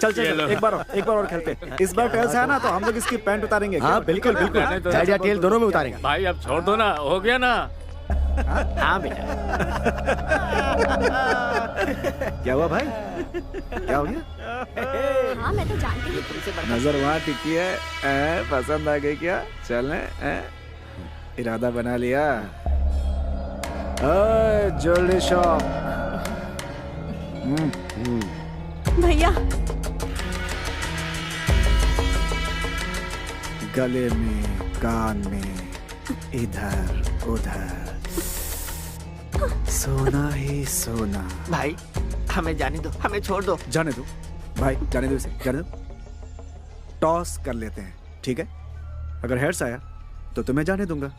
चल चल एक बार और खेलते। इस बार टेल्स है ना तो हम लोग इसकी पैंट उतारेंगे। हाँ बिल्कुल बिल्कुल, हेड या टेल दोनों में उतारेंगे। भाई अब छोड़ दो ना, हो गया ना। हाँ बेटा। क्या हुआ भाई, क्या हो गया? हाँ मैं तो जानती हूँ। नजर वहाँ टिकी है, पसंद आ गई क्या? चलने इरादा बना लिया। Jewellery shop. भैया गले में, कान में, इधर उधर सोना ही सोना। भाई हमें जाने दो, हमें छोड़ दो। जाने दो भाई, जाने दो इसे, जाने दो। टॉस कर लेते हैं, ठीक है? अगर हेड्स आया तो तुम्हें जाने दूंगा,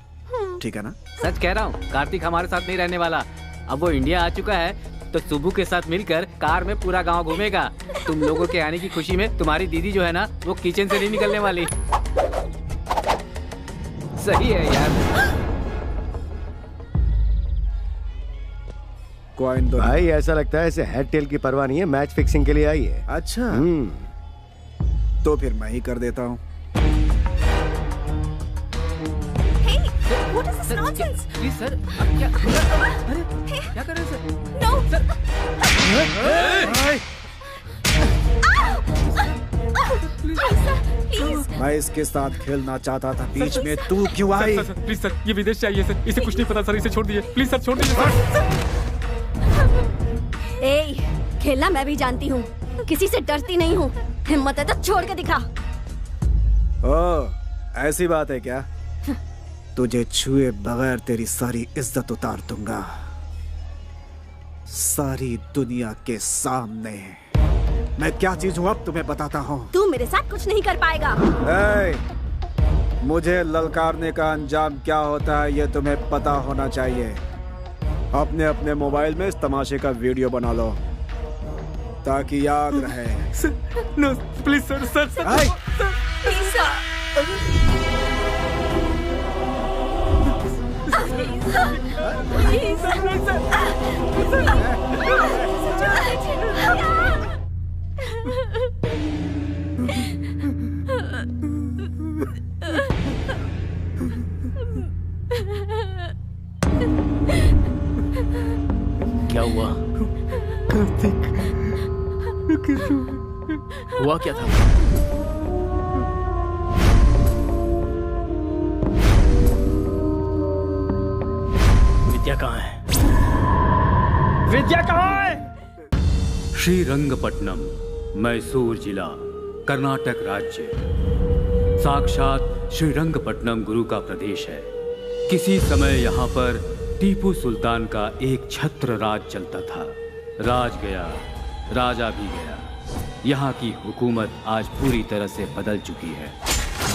ठीक है ना? सच कह रहा हूँ, कार्तिक हमारे साथ नहीं रहने वाला। अब वो इंडिया आ चुका है तो सुबू के साथ मिलकर कार में पूरा गांव घूमेगा। तुम लोगों के आने की खुशी में तुम्हारी दीदी जो है ना, वो किचन से नहीं निकलने वाली। सही है यार। कॉइन दो भाई, ऐसा लगता है इसे हेड टेल की परवाह नहीं है, मैच फिक्सिंग के लिए आई है। अच्छा तो फिर मैं ही कर देता हूँ। What is this nonsense? Please sir, क्या क्या कर रहे हैं सर? No. Please. मैं इसके साथ खेलना चाहता था, बीच में तू क्यों आई? प्लीज सर, ये विदेश से आई है सर, इसे कुछ नहीं पता सर, इसे छोड़ दीजिए प्लीज सर, छोड़ दीजिए सर। ए, खेलना मैं भी जानती हूँ, किसी से डरती नहीं हूँ। हिम्मत है तो छोड़ के दिखा। ओ, ऐसी बात है क्या? तुझे छुए बगैर तेरी सारी इज्जत उतार दूंगा, सारी दुनिया के सामने। मैं क्या चीज हूँ अब तुम्हें बताता हूँ। तू मेरे साथ कुछ नहीं कर पाएगा। मुझे ललकारने का अंजाम क्या होता है ये तुम्हें पता होना चाहिए। अपने अपने मोबाइल में इस तमाशे का वीडियो बना लो ताकि याद रहे। No please sir, sir sir please sir. क्या हुआ? कार्तिक हुआ क्या था? विद्या कहाँ है? विद्या कहाँ है? श्रीरंगपट्टनम, मैसूर जिला, कर्नाटक राज्य। साक्षात श्रीरंगपट्टनम गुरु का प्रदेश है। किसी समय यहाँ पर टीपू सुल्तान का एक छत्र राज चलता था। राज गया, राजा भी गया। यहाँ की हुकूमत आज पूरी तरह से बदल चुकी है।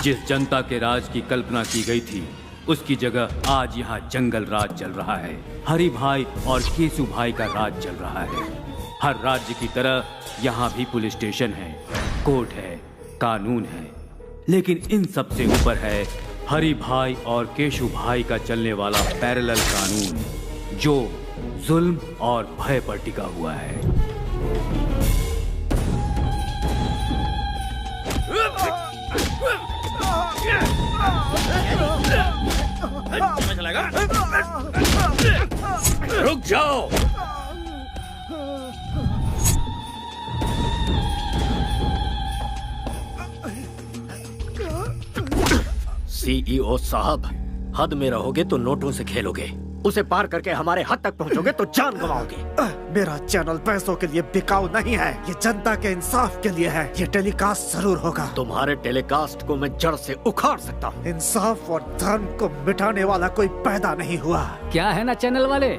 जिस जनता के राज की कल्पना की गई थी, उसकी जगह आज यहाँ जंगल राज चल रहा है। हरि भाई और केसु भाई का राज चल रहा है। हर राज्य की तरह यहाँ भी पुलिस स्टेशन है, कोर्ट है, कानून है, लेकिन इन सब से ऊपर है हरि भाई और केशु भाई का चलने वाला पैरेलल कानून, जो जुल्म और भय पर टिका हुआ है। रुक जाओ। सीईओ साहब, हद में रहोगे तो नोटों से खेलोगे, उसे पार करके हमारे हद तक पहुंचोगे तो जान गंवाओगे। मेरा चैनल पैसों के लिए बिकाऊ नहीं है, ये जनता के इंसाफ के लिए है। ये टेलीकास्ट जरूर होगा। तुम्हारे टेलीकास्ट को मैं जड़ से उखाड़ सकता हूँ। इंसाफ और धर्म को मिटाने वाला कोई पैदा नहीं हुआ। क्या है ना चैनल वाले,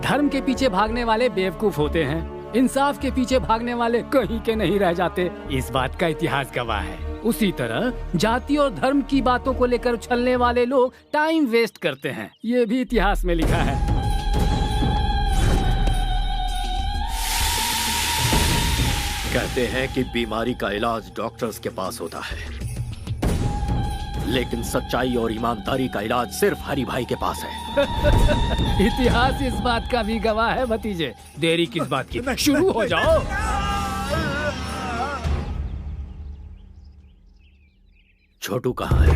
धर्म के पीछे भागने वाले बेवकूफ होते हैं, इंसाफ के पीछे भागने वाले कहीं के नहीं रह जाते। इस बात का इतिहास गवाह है। उसी तरह जाति और धर्म की बातों को लेकर उछलने वाले लोग टाइम वेस्ट करते हैं, ये भी इतिहास में लिखा है। कहते हैं कि बीमारी का इलाज डॉक्टर्स के पास होता है, लेकिन सच्चाई और ईमानदारी का इलाज सिर्फ हरि भाई के पास है। इतिहास इस बात का भी गवाह है भतीजे। देरी किस बात की, शुरू हो जाओ। छोटू कहाँ है?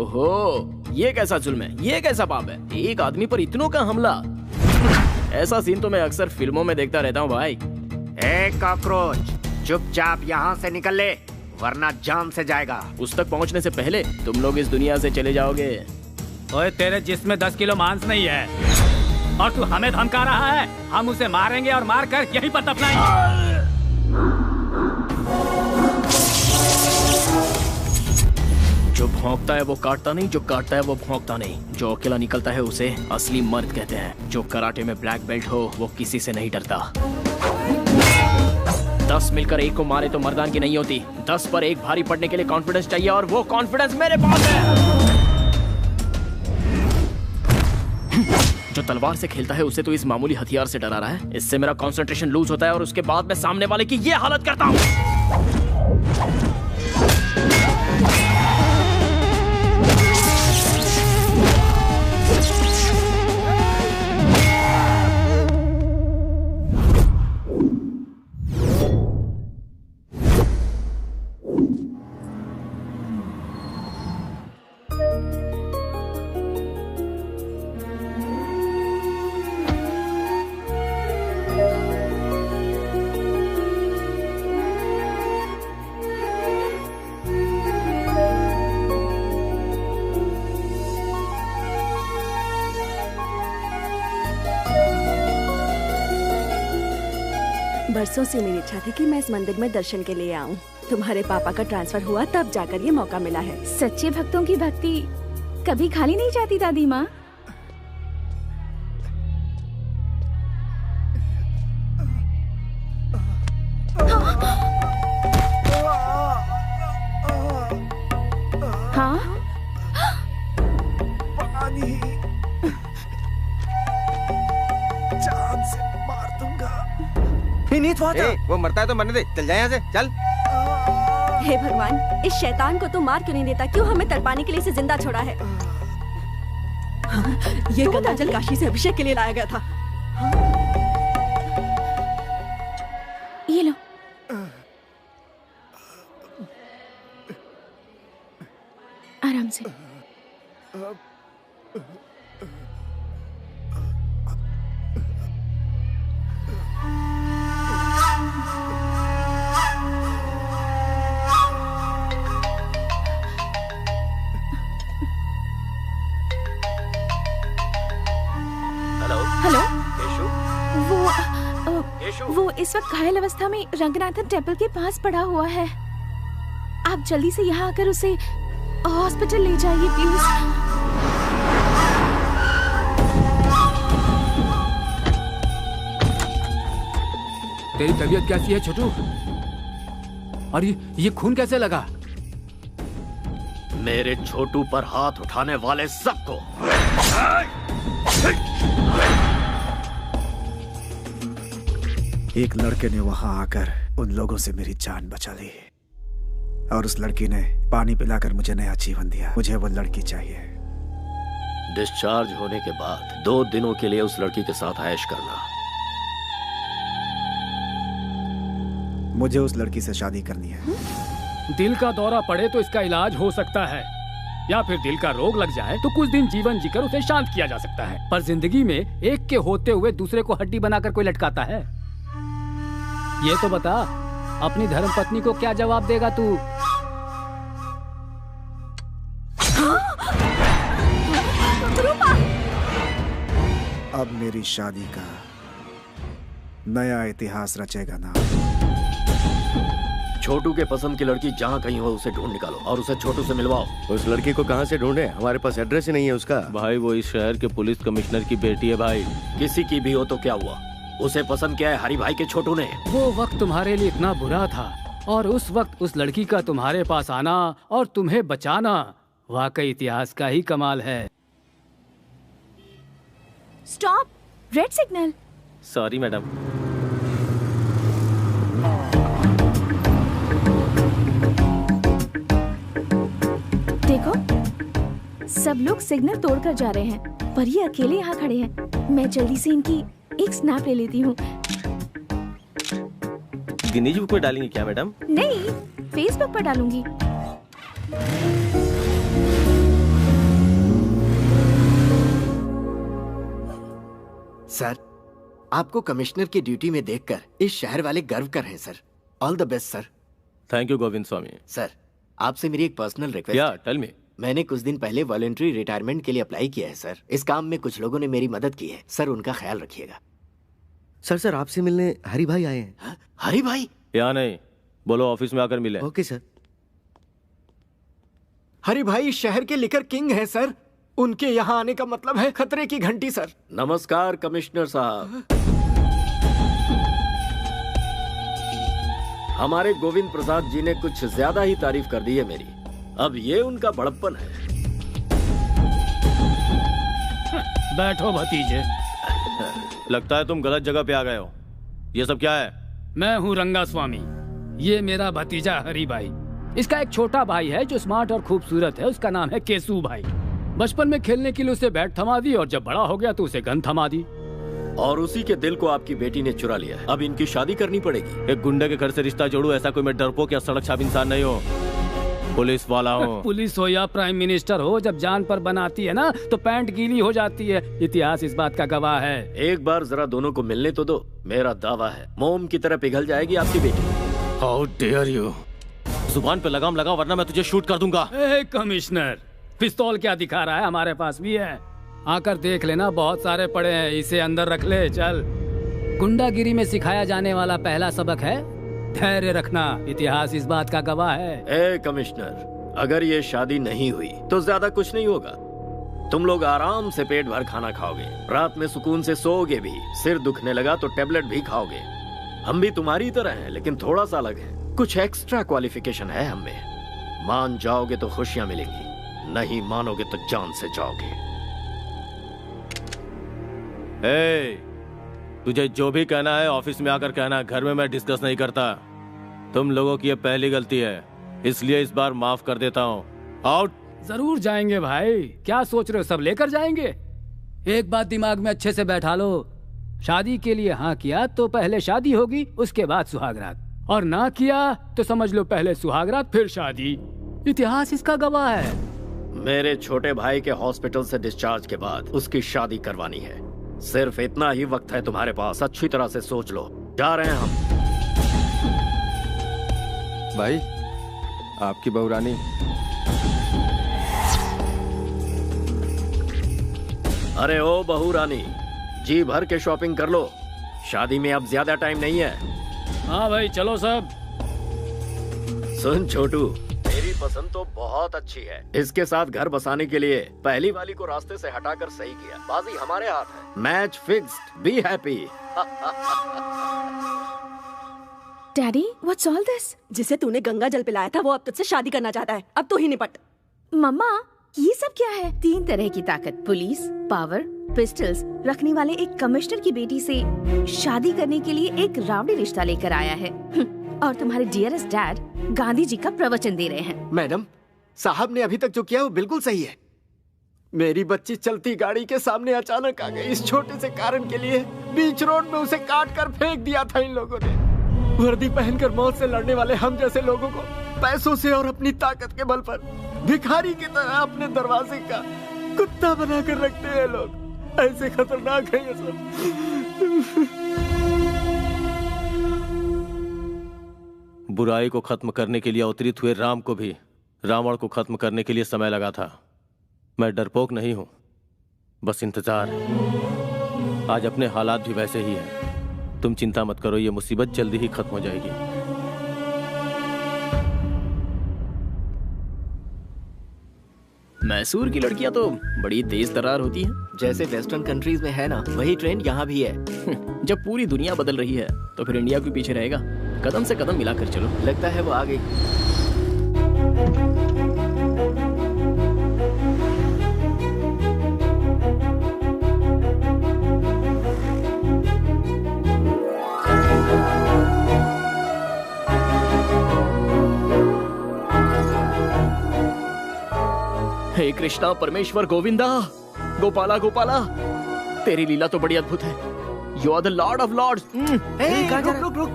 हो, ये कैसा जुल्म है, ये कैसा पाप है, एक आदमी पर इतनों का हमला। ऐसा सीन तो मैं अक्सर फिल्मों में देखता रहता हूँ भाई। ए कॉकरोच, चुपचाप यहाँ से निकल ले, वरना जान से जाएगा। उस तक पहुँचने से पहले तुम लोग इस दुनिया से चले जाओगे। ओए, तेरे जिस्म में 10 किलो मांस नहीं है और तू हमें धमका रहा है। हम उसे मारेंगे और मार कर यहीं पर दफनाएंगे। जो भौंकता है वो काटता नहीं, जो काटता है वो भौंकता नहीं। जो अकेला निकलता है उसे असली मर्द कहते हैं। जो कराटे में ब्लैक बेल्ट हो वो किसी से नहीं डरता। 10 मिलकर एक को मारे तो मर्दान की नहीं होती। 10 पर एक भारी पड़ने के लिए कॉन्फिडेंस चाहिए और वो कॉन्फिडेंस मेरे पास है। जो तलवार से खेलता है उसे तो इस मामूली हथियार से डरा रहा है। इससे मेरा कंसंट्रेशन लूज होता है और उसके बाद मैं सामने वाले की ये हालत करता हूँ। बरसों से मेरी इच्छा थी कि मैं इस मंदिर में दर्शन के लिए आऊं। तुम्हारे पापा का ट्रांसफर हुआ तब जाकर ये मौका मिला है। सच्चे भक्तों की भक्ति कभी खाली नहीं जाती दादी माँ। हाँ? पानी जान से मार दूंगा। वो मरता है तो मरने दे, चल जाए यहाँ से, चल। हे भगवान, इस शैतान को तो मार क्यों नहीं देता? क्यों हमें तड़पाने के लिए इसे जिंदा छोड़ा है? ये गंगा जल काशी से अभिषेक के लिए लाया गया था। ये लो। आराम से। हेलो, वो इस वक्त घायल अवस्था में रंगनाथन टेम्पल के पास पड़ा हुआ है। आप जल्दी से यहाँ आकर उसे हॉस्पिटल ले जाइए प्लीज। तेरी तबीयत कैसी है छोटू? और ये खून कैसे लगा? मेरे छोटू पर हाथ उठाने वाले सबको एक लड़के ने वहां आकर उन लोगों से मेरी जान बचा ली और उस लड़की ने पानी पिलाकर मुझे नया जीवन दिया। मुझे वो लड़की चाहिए। डिस्चार्ज होने के बाद 2 दिनों के लिए उस लड़की के साथ ऐश करना। मुझे उस लड़की से शादी करनी है। दिल का दौरा पड़े तो इसका इलाज हो सकता है, या फिर दिल का रोग लग जाए तो कुछ दिन जीवन जीकर उसे शांत किया जा सकता है। पर जिंदगी में एक के होते हुए दूसरे को हड्डी बनाकर कोई लटकाता है? ये तो बता, अपनी धर्मपत्नी को क्या जवाब देगा तू? अब मेरी शादी का नया इतिहास रचेगा ना। छोटू के पसंद की लड़की जहाँ कहीं हो उसे ढूंढ निकालो और उसे छोटू से मिलवाओ। उस लड़की को कहाँ से ढूंढे? हमारे पास एड्रेस ही नहीं है उसका। भाई वो इस शहर के पुलिस कमिश्नर की बेटी है भाई। किसी की भी हो तो क्या हुआ, उसे पसंद किया है हरी भाई के छोटू ने। वो वक्त तुम्हारे लिए इतना बुरा था और उस वक्त उस लड़की का तुम्हारे पास आना और तुम्हें बचाना वाकई इतिहास का ही कमाल है। Stop, red signal. Sorry madam. देखो सब लोग सिग्नल तोड़कर जा रहे हैं पर ये अकेले यहाँ खड़े हैं। मैं जल्दी से इनकी एक स्नैप ले लेती हूँ। गिनीज बुक में डालेंगे क्या मैडम? नहीं, फेसबुक पर डालूंगी। सर, आपको कमिश्नर की ड्यूटी में देखकर इस शहर वाले गर्व कर रहे हैं sir. All the best sir. Thank you Govind Swami. Sir, आपसे मेरी एक पर्सनल रिक्वेस्ट। या टेल मी। मैंने कुछ दिन पहले वॉलंटरी रिटायरमेंट के लिए अप्लाई किया है सर। इस काम में कुछ लोगों ने मेरी मदद की है सर, उनका ख्याल रखिएगा। सर आपसे मिलने हरी भाई आए हैं। हाँ? हरी भाई? या नहीं, बोलो ऑफिस में आकर मिले। Okay sir. हरी भाई इस शहर के लिकर किंग हैं सर। उनके यहाँ आने का मतलब है खतरे की घंटी सर। नमस्कार कमिश्नर साहब। हमारे गोविंद प्रसाद जी ने कुछ ज्यादा ही तारीफ कर दी है मेरी। अब ये उनका बड़प्पन है। बैठो भतीजे। लगता है तुम गलत जगह पे आ गए हो। ये सब क्या है? मैं हूँ रंगा स्वामी। ये मेरा भतीजा हरी भाई। इसका एक छोटा भाई है जो स्मार्ट और खूबसूरत है। उसका नाम है केसू भाई। बचपन में खेलने के लिए उसे बैट थमा दी और जब बड़ा हो गया तो उसे गन थमा दी। और उसी के दिल को आपकी बेटी ने चुरा लिया है। अब इनकी शादी करनी पड़ेगी। एक गुंडे के घर से रिश्ता जोड़ू, ऐसा कोई मैं डरपोक या सड़क छाप इंसान नहीं हूँ। पुलिस वाला हूँ। पुलिस हो या प्राइम मिनिस्टर हो, जब जान पर बनाती है ना तो पैंट गीली हो जाती है। इतिहास इस बात का गवाह है। एक बार जरा दोनों को मिलने तो दो। मेरा दावा है मोम की तरह पिघल जाएगी आपकी बेटी। How dare you. जुबान पे लगाम लगा वरना मैं तुझे शूट कर दूंगा। कमिश्नर, पिस्तौल क्या दिखा रहा है? हमारे पास भी है, आकर देख लेना। बहुत सारे पड़े हैं, इसे अंदर रख ले। चल। गुंडागिरी में सिखाया जाने वाला पहला सबक है धैर्य रखना। इतिहास इस बात का गवाह है। ए कमिश्नर, अगर ये शादी नहीं हुई तो ज्यादा कुछ नहीं होगा। तुम लोग आराम से पेट भर खाना खाओगे, रात में सुकून से सोओगे भी। सिर दुखने लगा तो टेबलेट भी खाओगे। हम भी तुम्हारी तरह हैं, लेकिन थोड़ा सा अलग है। कुछ एक्स्ट्रा क्वालिफिकेशन है हमें। मान जाओगे तो खुशियां मिलेंगी, नहीं मानोगे तो जान से जाओगे। तुझे जो भी कहना है ऑफिस में आकर कहना। घर में मैं डिस्कस नहीं करता। तुम लोगों की ये पहली गलती है, इसलिए इस बार माफ कर देता हूँ। आउट। जरूर जाएंगे भाई, क्या सोच रहे हो? सब लेकर जाएंगे। एक बात दिमाग में अच्छे से बैठा लो, शादी के लिए हाँ किया तो पहले शादी होगी, उसके बाद सुहागरात। और ना किया तो समझ लो पहले सुहागरात फिर शादी। इतिहास इसका गवाह है। मेरे छोटे भाई के हॉस्पिटल से डिस्चार्ज के बाद उसकी शादी करवानी है। सिर्फ इतना ही वक्त है तुम्हारे पास, अच्छी तरह से सोच लो। जा रहे हैं हम। भाई आपकी बहू रानी। अरे ओ बहू रानी, जी भर के शॉपिंग कर लो। शादी में अब ज्यादा टाइम नहीं है। हाँ भाई चलो सब। सुन छोटू, मेरी पसंद तो बहुत अच्छी है। इसके साथ घर बसाने के लिए पहली वाली को रास्ते से हटाकर सही किया। बाजी हमारे हाथ है। Match fixed. Be happy. Daddy, what's all this? जिसे तूने गंगा जल पिलाया था वो अब तुझसे शादी करना चाहता है। अब तू ही निपट। मम्मा, ये सब क्या है? 3 तरह की ताकत, पुलिस, पावर, पिस्टल्स रखने वाले एक कमिश्नर की बेटी से शादी करने के लिए एक रावड़ी रिश्ता लेकर आया है। और तुम्हारे डियरेस्ट डैड गांधी जी का प्रवचन दे रहे हैं। मैडम, साहब ने अभी तक जो किया वो बिल्कुल सही है। मेरी बच्ची चलती गाड़ी के सामने अचानक आ गई। इस छोटे से कारण के लिए बीच रोड में उसे काट कर फेंक दिया था इन लोगों ने। वर्दी पहनकर मौत से लड़ने वाले हम जैसे लोगों को पैसों से और अपनी ताकत के बल पर भिखारी की तरह अपने दरवाजे का कुत्ता बना कर रखते हैं लोग। ऐसे खतरनाक है ये सब। बुराई को खत्म करने के लिए अवतरित हुए राम को भी रावण को खत्म करने के लिए समय लगा था। मैं डरपोक नहीं हूं, बस इंतजार है। आज अपने हालात भी वैसे ही हैं। तुम चिंता मत करो, ये मुसीबत जल्दी ही खत्म हो जाएगी। मैसूर की लड़कियां तो बड़ी तेज तर्रार होती हैं। जैसे वेस्टर्न कंट्रीज में है ना, वही ट्रेंड यहाँ भी है। जब पूरी दुनिया बदल रही है तो फिर इंडिया क्यों पीछे रहेगा? कदम से कदम मिलाकर चलो। लगता है वो आ गई। हे कृष्णा परमेश्वर गोविंदा, गोपाला गोपाला, तेरी लीला तो बड़ी अद्भुत है। You are the lord of lords. रुक।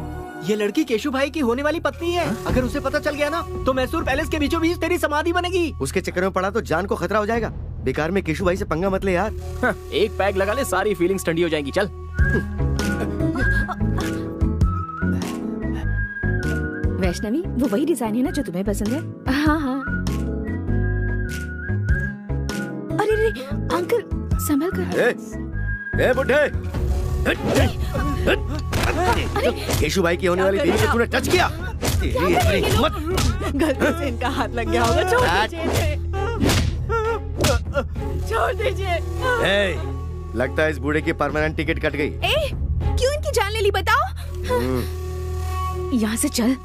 ये लड़की केशु भाई की होने वाली पत्नी है। अगर उसे पता चल गया ना तो मैसूर पैलेस के बीचों बीच तेरी समाधि बनेगी। उसके चक्कर में पड़ा तो जान को खतरा हो जाएगा। बेकार में केशु भाई से पंगा मत ले यार। एक पैक लगा ले, सारी फीलिंग्स ठंडी हो जाएंगी। चल। वैष्णवी, वो वही डिजाइन है ना जो तुम्हें पसंद है? हाँ हाँ। अरे अंकल, संभल कर। ए बुड्ढे, केशु भाई की होने वाली बीवी से तूने टच किया। तेरी इतनी हिम्मत। गलती से इनका हाथ लग गया होगा। छोड़ दीजिए। लगता है इस बूढ़े की परमानेंट टिकट कट गई। क्यों इनकी जान ले ली बताओ? यहाँ से चल।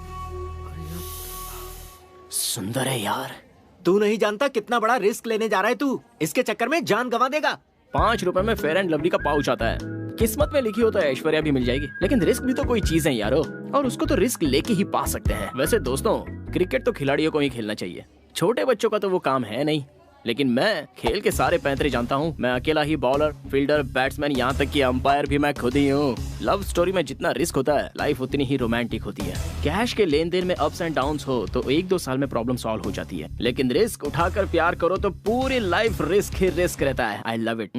सुंदर है यार। तू नहीं जानता कितना बड़ा रिस्क लेने जा रहा है तू। इसके चक्कर में जान गंवा देगा। 5 रुपए में फेयर एंड लवली का पाउच आता है। किस्मत में लिखी हो तो ऐश्वर्या भी मिल जाएगी, लेकिन रिस्क भी तो कोई चीज है यारो, और उसको तो रिस्क लेके ही पा सकते हैं। वैसे दोस्तों, क्रिकेट तो खिलाड़ियों को ही खेलना चाहिए, छोटे बच्चों का तो वो काम है नहीं। लेकिन मैं खेल के सारे पैंतरे जानता हूँ। मैं अकेला ही बॉलर, फील्डर, बैट्समैन, यहाँ तक कि अंपायर भी मैं खुद ही हूँ। लव स्टोरी में जितना रिस्क होता है, लाइफ उतनी ही रोमांटिक होती है। कैश के लेन देन में अप्स एंड डाउन्स हो तो 1-2 साल में प्रॉब्लम सॉल्व हो जाती है, लेकिन रिस्क उठाकर प्यार करो तो पूरी लाइफ रिस्क ही रिस्क रहता है। I love it.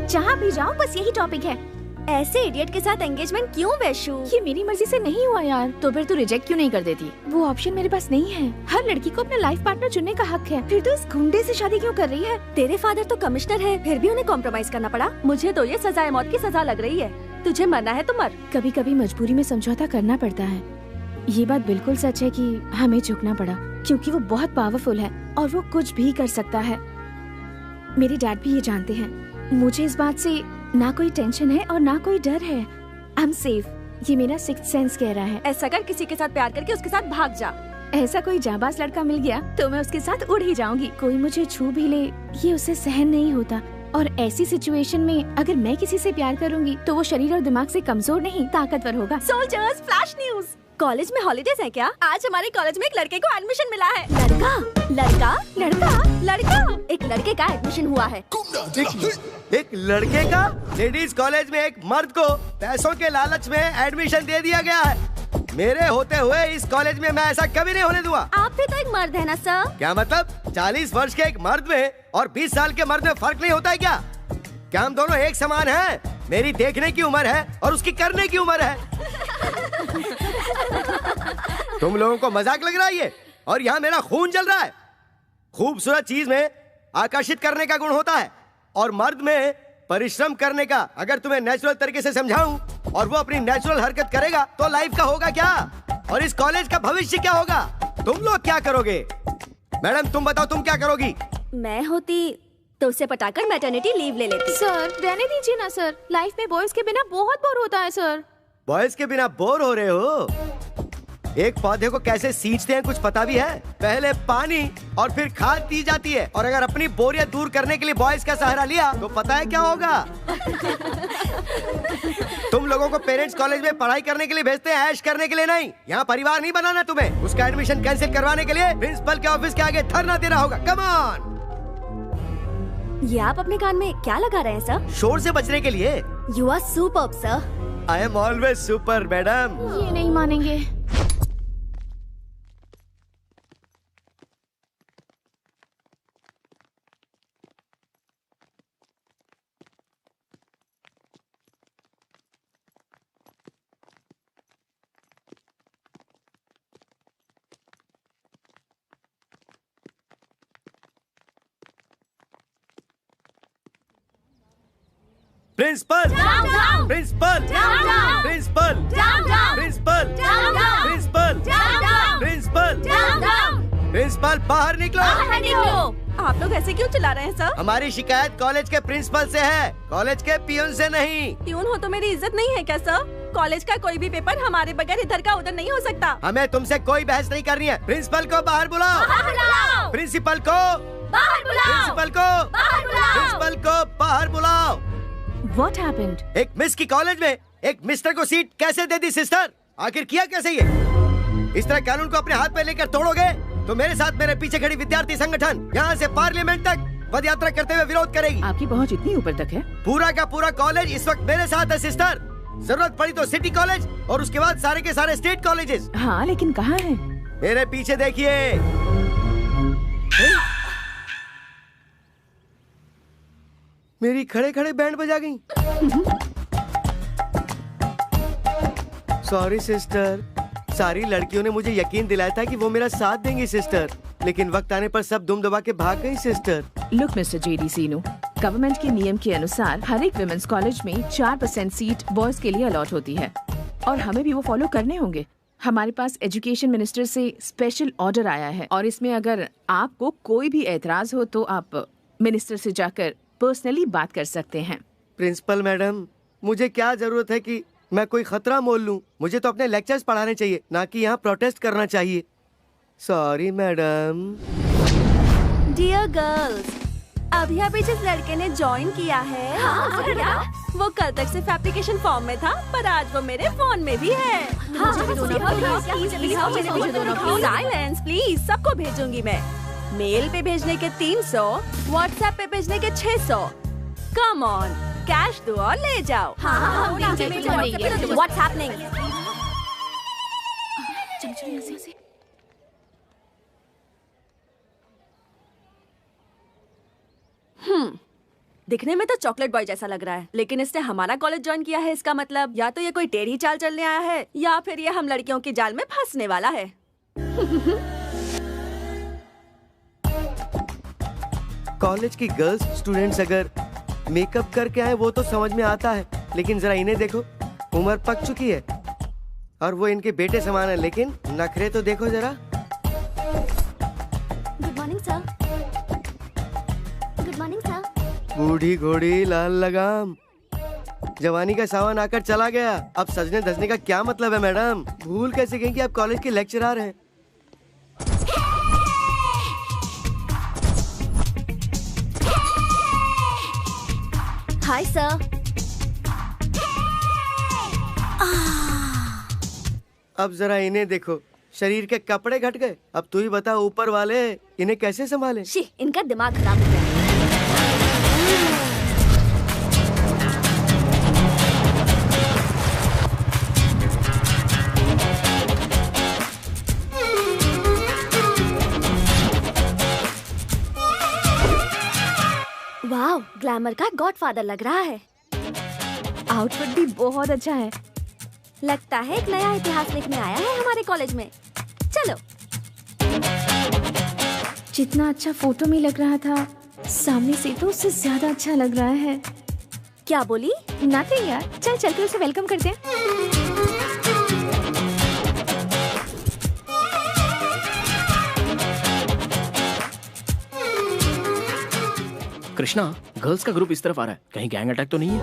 जहाँ भी जाओ बस यही टॉपिक है। ऐसे इडियट के साथ एंगेजमेंट क्यों वैशु? ये मेरी मर्जी से नहीं हुआ यार। तो फिर तू रिजेक्ट क्यों नहीं कर देती? वो ऑप्शन मेरे पास नहीं है। हर लड़की को अपना लाइफ पार्टनर चुनने का हक है। फिर तू इस गुंडे से शादी क्यों कर रही है? तेरे फादर तो कमिश्नर है, फिर भी उन्हें कॉम्प्रोमाइज करना पड़ा। मुझे तो ये सजाए मौत की सजा लग रही है। तुझे मरना है तो मर। कभी कभी मजबूरी में समझौता करना पड़ता है। ये बात बिल्कुल सच है कि हमें झुकना पड़ा, क्योंकि वो बहुत पावरफुल है और वो कुछ भी कर सकता है। मेरे डैड भी ये जानते हैं। मुझे इस बात से ना कोई टेंशन है और ना कोई डर है। I am safe. ये मेरा सिक्स्थ सेंस कह रहा है। ऐसा कर, किसी के साथ प्यार करके उसके साथ भाग जा। ऐसा कोई जाबाज लड़का मिल गया तो मैं उसके साथ उड़ ही जाऊंगी। कोई मुझे छू भी ले, ये उसे सहन नहीं होता। और ऐसी सिचुएशन में अगर मैं किसी से प्यार करूंगी तो वो शरीर और दिमाग से कमजोर नहीं, ताकतवर होगा। Soldiers, flash news. कॉलेज में हॉलीडेज है क्या? आज हमारे कॉलेज में एक लड़के को एडमिशन मिला है। लड़का लड़का लड़का लड़का, एक लड़के का एडमिशन हुआ है। एक लड़के का लेडीज कॉलेज में एक मर्द को पैसों के लालच में एडमिशन दे दिया गया है। मेरे होते हुए इस कॉलेज में मैं ऐसा कभी नहीं होने दूंगा। आप भी तो एक मर्द है ना सर? क्या मतलब? 40 वर्ष के एक मर्द में और 20 साल के मर्द में फर्क नहीं होता है क्या? क्या हम दोनों एक समान हैं? मेरी देखने की उम्र है और उसकी करने की उम्र है। तुम लोगों को मजाक लग रहा है ये? और यहाँ मेरा खून जल रहा है। खूबसूरत चीज में आकर्षित करने का गुण होता है और मर्द में परिश्रम करने का। अगर तुम्हें नेचुरल तरीके से समझाऊं और वो अपनी नेचुरल हरकत करेगा तो लाइफ का होगा क्या, और इस कॉलेज का भविष्य क्या होगा? तुम लोग क्या करोगे? मैडम तुम बताओ, तुम क्या करोगी? मैं होती तो उसे पटाकर मैटरनिटी लीव ले लेती। सर रहने दीजिए ना सर। लाइफ में बॉयज के बिना बहुत बोर होता है सर। बॉयज के बिना बोर हो रहे हो? एक पौधे को कैसे सींचते हैं कुछ पता भी है? पहले पानी और फिर खाद दी जाती है। और अगर अपनी बोरियत दूर करने के लिए बॉयज का सहारा लिया तो पता है क्या होगा? तुम लोगों को पेरेंट्स कॉलेज में पढ़ाई करने के लिए भेजते हैं, ऐश करने के लिए नहीं। यहाँ परिवार नहीं बनाना तुम्हें। उसका एडमिशन कैंसिल करवाने के लिए प्रिंसिपल के ऑफिस के आगे धरना देना होगा। Come on. ये आप अपने कान में क्या लगा रहे हैं सर? शोर से बचने के लिए। You are superb sir. I am always super madam. ये नहीं मानेंगे। Principal principal principal principal principal principal principal बाहर निकलो। आप लोग ऐसे क्यों चिल्ला रहे हैं सर? हमारी शिकायत कॉलेज के प्रिंसिपल से है, कॉलेज के पियून से नहीं। प्यून हो तो मेरी इज्जत नहीं है क्या सर? कॉलेज का कोई भी पेपर हमारे बगैर इधर का उधर नहीं हो सकता। हमें तुमसे कोई बहस नहीं करनी है। प्रिंसिपल को बाहर बुलाओ। प्रिंसिपल को बाहर बुलाओ। प्रिंसिपल को प्रिंसिपल को बाहर बुलाओ। What happened? एक मिस की कॉलेज में एक मिस्टर को सीट कैसे दे दी सिस्टर? आखिर किया कैसे ये? इस तरह कानून को अपने हाथ में लेकर तोड़ोगे तो मेरे साथ मेरे पीछे खड़ी विद्यार्थी संगठन यहाँ से पार्लियामेंट तक पद यात्रा करते हुए विरोध करेगी। आपकी पहुंच इतनी ऊपर तक है? पूरा का पूरा कॉलेज इस वक्त मेरे साथ है सिस्टर। जरूरत पड़ी तो सिटी कॉलेज और उसके बाद सारे के सारे स्टेट कॉलेजेस। हाँ, लेकिन कहाँ है? मेरे पीछे देखिए। मेरी खड़े खड़े बैंड बजा गई। सॉरी सिस्टर, सारी लड़कियों ने मुझे यकीन दिलाया था कि वो मेरा साथ देंगी सिस्टर, लेकिन वक्त आने पर सब दुम दबा के भाग गई सिस्टर। लुक मिस्टर जेडी सीनू, गवर्नमेंट के नियम के अनुसार हर एक विमेंस कॉलेज में 4% सीट बॉयज के लिए अलॉट होती है और हमें भी वो फॉलो करने होंगे। हमारे पास एजुकेशन मिनिस्टर से स्पेशल ऑर्डर आया है और इसमें अगर आपको कोई भी एतराज हो तो आप मिनिस्टर से जाकर पर्सनली बात कर सकते हैं। प्रिंसिपल मैडम, मुझे क्या जरूरत है कि मैं कोई खतरा मोल लूं? मुझे तो अपने लेक्चर्स पढ़ाने चाहिए, ना कि यहाँ प्रोटेस्ट करना चाहिए। Sorry madam. डियर गर्ल्स, अभी अभी जिस लड़के ने ज्वाइन किया है वो कल तक सिर्फ एप्लीकेशन फॉर्म में था, पर आज वो मेरे फोन में भी है। साइलेंस प्लीज, सबको भेजूंगी मैं। मेल पे भेजने के 300, व्हाट्सएप पे भेजने के 600। कम ऑन, कैश दो और ले जाओ। What's happening? दिखने में तो चॉकलेट बॉय जैसा लग रहा है, लेकिन इसने हमारा कॉलेज ज्वाइन किया है। इसका मतलब या तो ये कोई टेढ़ी चाल चलने आया है या फिर ये हम लड़कियों की जाल में फंसने वाला है। कॉलेज की गर्ल्स स्टूडेंट्स अगर मेकअप करके आए वो तो समझ में आता है, लेकिन जरा इन्हें देखो, उम्र पक चुकी है और वो इनके बेटे समान है, लेकिन नखरे तो देखो जरा। Good morning sir. Good morning sir. बूढ़ी घोड़ी लाल लगाम, जवानी का सावन आकर चला गया, अब सजने धजने का क्या मतलब है मैडम? भूल कैसे गई कि आप कॉलेज के लेक्चरर हैं? Hi sir. अब जरा इन्हें देखो, शरीर के कपड़े घट गए। अब तू ही बता ऊपर वाले इन्हें कैसे संभाले? शी, इनका दिमाग खराब हो गया। वाव, ग्लैमर का गॉडफादर लग रहा है। आउटफिट भी बहुत अच्छा है। लगता है एक नया इतिहास लिखने आया है हमारे कॉलेज में। चलो। जितना अच्छा फोटो में लग रहा था, सामने से तो उससे ज्यादा अच्छा लग रहा है। क्या बोली? नथिंग यार, चल चल के उसे वेलकम करते हैं। कृष्णा, गर्ल्स का ग्रुप इस तरफ आ रहा है, कहीं गैंग अटैक तो नहीं है?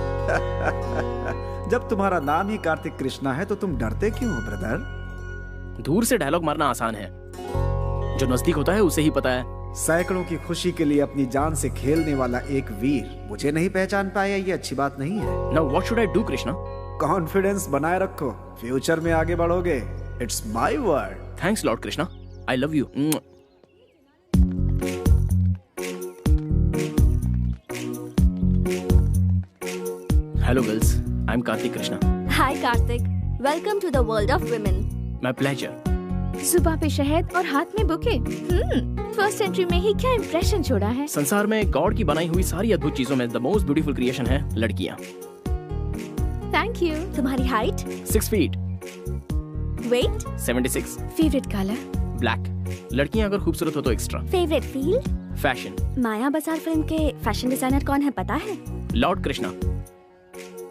जब तुम्हारा नाम ही कार्तिक कृष्णा है तो तुम डरते क्यों हो ब्रदर? दूर से डायलॉग मारना आसान है, जो नजदीक होता है उसे ही पता है। सैकड़ों की खुशी के लिए अपनी जान से खेलने वाला एक वीर मुझे नहीं पहचान पाया, ये अच्छी बात नहीं है। Now what should I do, Krishna? Confidence बनाए रखो, फ्यूचर में आगे बढ़ोगे। It's my word. Thanks lord Krishna, I love you. Hello girls, I am Kartik Krishna. Hi Kartik, welcome to the world of women. My pleasure. सुबह पे शहद और हाथ में बुके। फर्स्ट एंट्री में ही क्या इंप्रेशन छोड़ा है। संसार में गॉड की बनाई हुई सारी अद्भुत चीजों में द मोस्ट ब्यूटीफुल क्रिएशन है लड़कियां। Thank you. तुम्हारी height? 6 feet. Weight? 76। Favourite colour? Black. लड़कियां अगर खूबसूरत हो तो extra. Favourite field? Fashion. Maya Bazaar film के फैशन डिजाइनर कौन है पता है? लॉर्ड कृष्णा।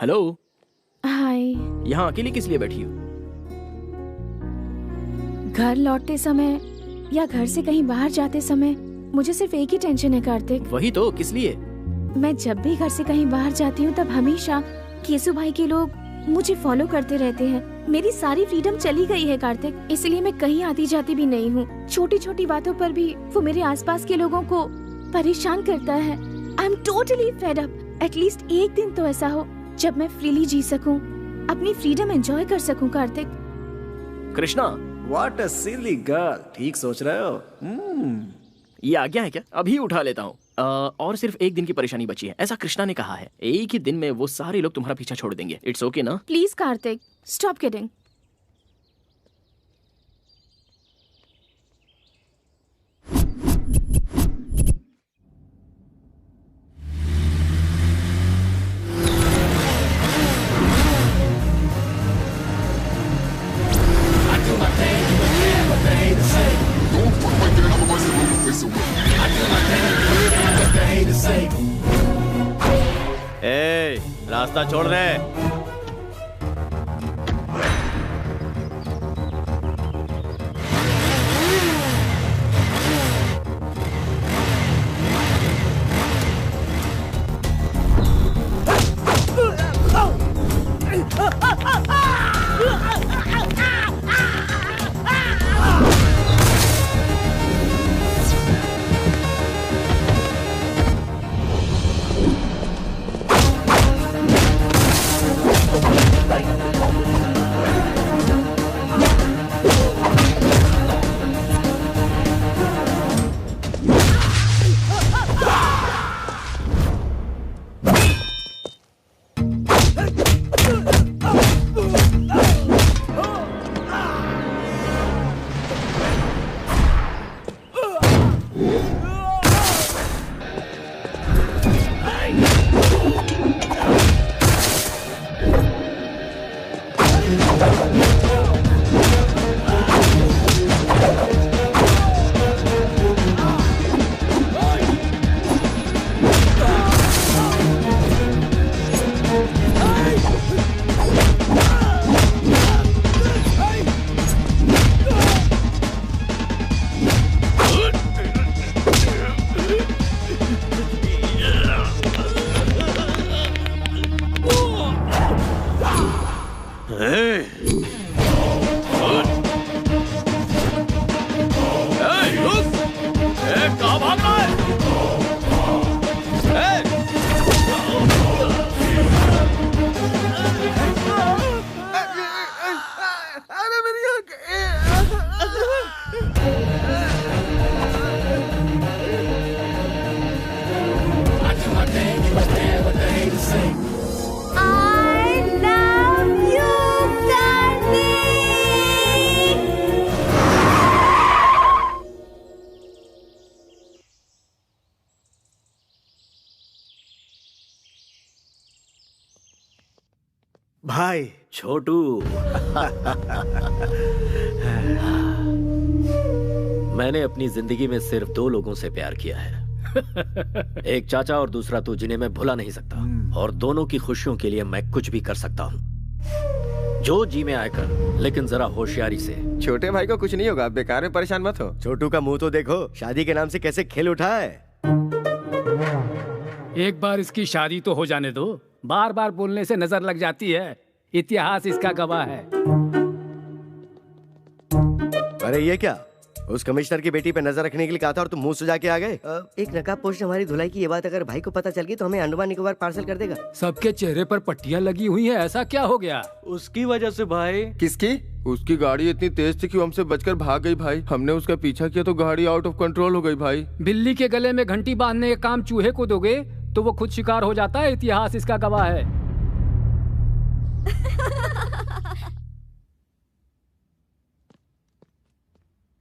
हेलो। हाय। यहाँ अकेली किस लिए बैठी हो? घर लौटते समय या घर से कहीं बाहर जाते समय मुझे सिर्फ एक ही टेंशन है कार्तिक। वही तो, किस लिए? मैं जब भी घर से कहीं बाहर जाती हूँ तब हमेशा केसु भाई के लोग मुझे फॉलो करते रहते हैं। मेरी सारी फ्रीडम चली गई है कार्तिक, इसलिए मैं कहीं आती जाती भी नहीं हूँ। छोटी छोटी बातों पर भी वो मेरे आसपास के लोगों को परेशान करता है। I am totally fed up. At least एक दिन तो ऐसा हो जब मैं फ्रीली जी सकूं, अपनी फ्रीडम एंजॉय कर सकूं Kartik. Krishna, what a silly girl. ठीक सोच रहे हो। ये आज्ञा है क्या? अभी उठा लेता हूँ। और सिर्फ एक दिन की परेशानी बची है, ऐसा कृष्णा ने कहा है। एक ही दिन में वो सारे लोग तुम्हारा पीछा छोड़ देंगे। इट्स ओके ना? Please Kartik, stop kidding. ए, रास्ता छोड़ रहे। भाई छोटू। मैंने अपनी जिंदगी में सिर्फ 2 लोगों से प्यार किया है, एक चाचा और दूसरा तू, जिन्हें मैं भुला नहीं सकता। और दोनों की खुशियों के लिए मैं कुछ भी कर सकता हूँ। जो जी में आकर, लेकिन जरा होशियारी से। छोटे भाई को कुछ नहीं होगा, बेकार में परेशान मत हो। छोटू का मुंह तो देखो, शादी के नाम से कैसे खेल उठा है। एक बार इसकी शादी तो हो जाने दो, बार बार बोलने से नजर लग जाती है। इतिहास इसका गवाह है। अरे ये क्या, उस कमिश्नर की बेटी पे नजर रखने के लिए कहा था और तुम मुंह सुजा के आ गए। एक नकाबपोश हमारी धुलाई की ये बात अगर भाई को पता चल गई तो हमें अंडमान निकोबार पार्सल कर देगा। सबके चेहरे पर पट्टियां लगी हुई हैं, ऐसा क्या हो गया? उसकी वजह से भाई। किसकी? उसकी गाड़ी इतनी तेज थी कि वो हमसे बचकर भाग गई भाई। हमने उसका पीछा किया तो गाड़ी आउट ऑफ कंट्रोल हो गई भाई। बिल्ली के गले में घंटी बांधने का काम चूहे को दोगे तो वो खुद शिकार हो जाता है। इतिहास इसका गवाह है।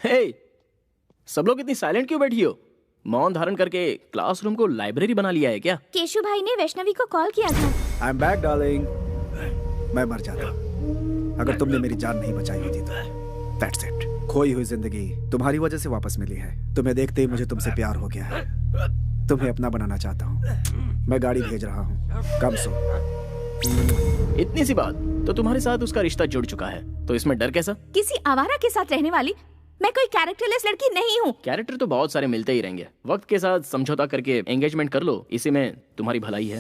हे, सब लोग इतनी साइलेंट क्यों बैठी हो? मौन धारण करके क्लासरूम को लाइब्रेरी बना लिया है क्या? केशु भाई ने वैष्णवी को कॉल किया था। I am back darling. मैं मर जाता अगर तुमने मेरी जान नहीं बचाई होती तो। That's it. खोई हुई जिंदगी तुम्हारी वजह से वापस मिली है। तुम्हें देखते ही मुझे तुमसे प्यार हो गया है। तुम्हें अपना बनाना चाहता हूँ। मैं गाड़ी भेज रहा हूँ, कम सो। इतनी सी बात, तो तुम्हारे साथ उसका रिश्ता जुड़ चुका है, तो इसमें डर कैसा? किसी आवारा के साथ रहने वाली मैं कोई कैरेक्टरलेस लड़की नहीं हूँ। कैरेक्टर तो बहुत सारे मिलते ही रहेंगे, वक्त के साथ समझौता करके एंगेजमेंट कर लो, इसी में तुम्हारी भलाई है।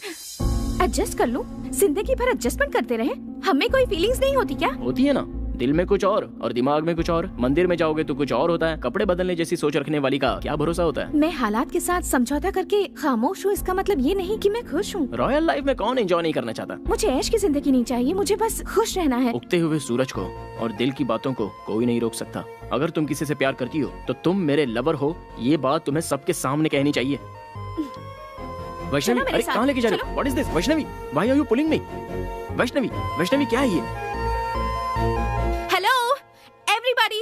एडजस्ट कर लूं? जिंदगी भर एडजस्टमेंट करते रहे, हमें कोई फीलिंग्स नहीं होती क्या? होती है ना, दिल में कुछ और दिमाग में कुछ और। मंदिर में जाओगे तो कुछ और होता है, कपड़े बदलने जैसी सोच रखने वाली का क्या भरोसा होता है। मैं हालात के साथ समझौता करके खामोश हूँ, इसका मतलब ये नहीं कि मैं खुश हूँ। रॉयल लाइफ में कौन एंजॉय नहीं करना चाहता? मुझे ऐश की जिंदगी नहीं चाहिए, मुझे बस खुश रहना है। उगते हुए सूरज को और दिल की बातों को कोई नहीं रोक सकता। अगर तुम किसी से प्यार करती हो तो तुम मेरे लवर हो, ये बात तुम्हें सबके सामने कहनी चाहिए। वैष्णवी, अरे कहाँ लेके जा रहे हो? What is this? Vaishnavi, why are you pulling me? Vaishnavi क्या है ये? Hello, everybody.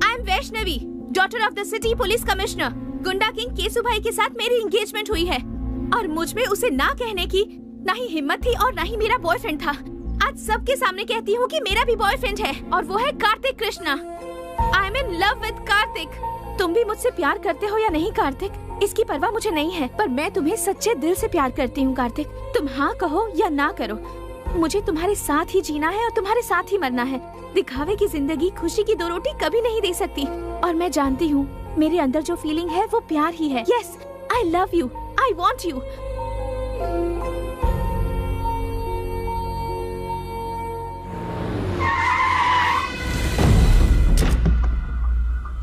I am Vaishnavi, daughter of the city police commissioner. गुंडा किंग केसु भाई के साथ मेरी एंगेजमेंट हुई है और मुझ में उसे ना कहने की ना ही हिम्मत थी और ना ही मेरा बॉयफ्रेंड था। आज सबके सामने कहती हूँ कि मेरा भी बॉयफ्रेंड है और वो है Kartik Krishna. I am in love with Kartik. तुम भी मुझसे प्यार करते हो या नहीं कार्तिक, इसकी परवाह मुझे नहीं है, पर मैं तुम्हें सच्चे दिल से प्यार करती हूँ कार्तिक। तुम हाँ कहो या ना करो, मुझे तुम्हारे साथ ही जीना है और तुम्हारे साथ ही मरना है। दिखावे की जिंदगी खुशी की 2 रोटी कभी नहीं दे सकती और मैं जानती हूँ मेरे अंदर जो फीलिंग है वो प्यार ही है। Yes, I love you, I want you.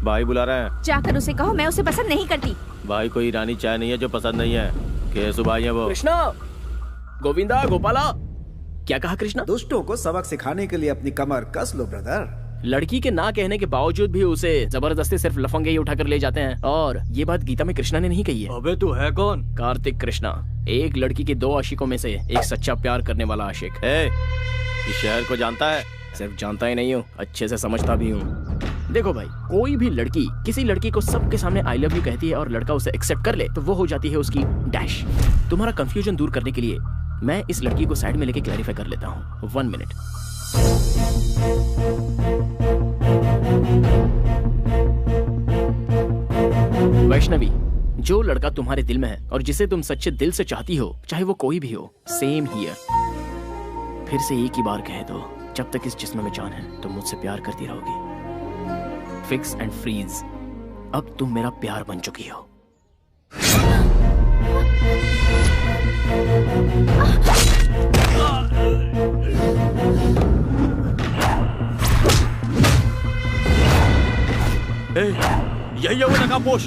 भाई बुला रहे हैं। जाकर उसे कहो मैं उसे पसंद नहीं करती। भाई कोई ईरानी चाय नहीं है जो पसंद नहीं है। केसु भाई है वो। कृष्णा, गोविंदा, गोपाला, क्या कहा कृष्णा? दुष्टों को सबक सिखाने के लिए अपनी कमर कस लो ब्रदर। लड़की के ना कहने के बावजूद भी उसे जबरदस्ती सिर्फ लफंगे ही उठाकर ले जाते हैं, और ये बात गीता में कृष्णा ने नहीं कही है। अबे तू है कौन? कार्तिक कृष्णा, एक लड़की के 2 आशिकों में से एक सच्चा प्यार करने वाला आशिक। इस शहर को जानता है? सिर्फ जानता ही नहीं हूँ, अच्छे से समझता भी हूँ। देखो भाई, कोई भी लड़की किसी लड़की को सबके सामने आई लव यू कहती है और लड़का उसे एक्सेप्ट कर ले तो वो हो जाती है उसकी डैश। तुम्हारा कंफ्यूजन दूर करने के लिए मैं इस लड़की को साइड में लेके क्लैरिफाई कर लेता हूँ। 1 मिनट। वैष्णवी, जो लड़का तुम्हारे दिल में है और जिसे तुम सच्चे दिल से चाहती हो, चाहे वो कोई भी हो, सेम हियर। फिर से एक ही बार कह दो, जब तक इस जिस्म में जान है तुम मुझसे प्यार करती रहोगी। फिक्स एंड फ्रीज, अब तुम मेरा प्यार बन चुकी हो। यही है वो नकाबपोश।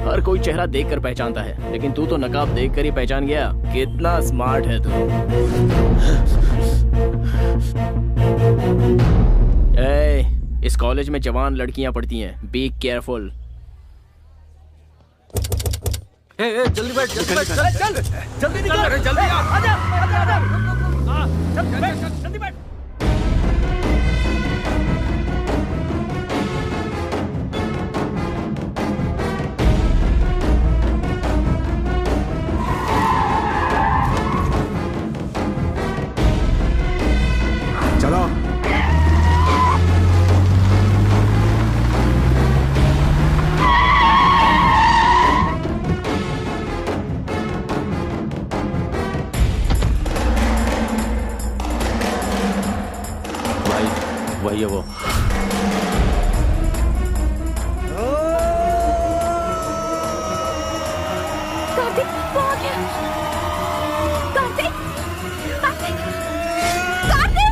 हर कोई चेहरा देखकर पहचानता है, लेकिन तू तो नकाब देखकर ही पहचान गया। कितना स्मार्ट है तू। इस कॉलेज में जवान लड़कियां पढ़ती हैं, बी केयरफुल। जल्दी बैठ, जल्दी बैठ, चल जल्दी निकल, जल्दी आजा, जल्दी बैठ। चलो। वही है वो। कार्तिक, वो आ गया। कार्तिक, कार्तिक, कार्तिक।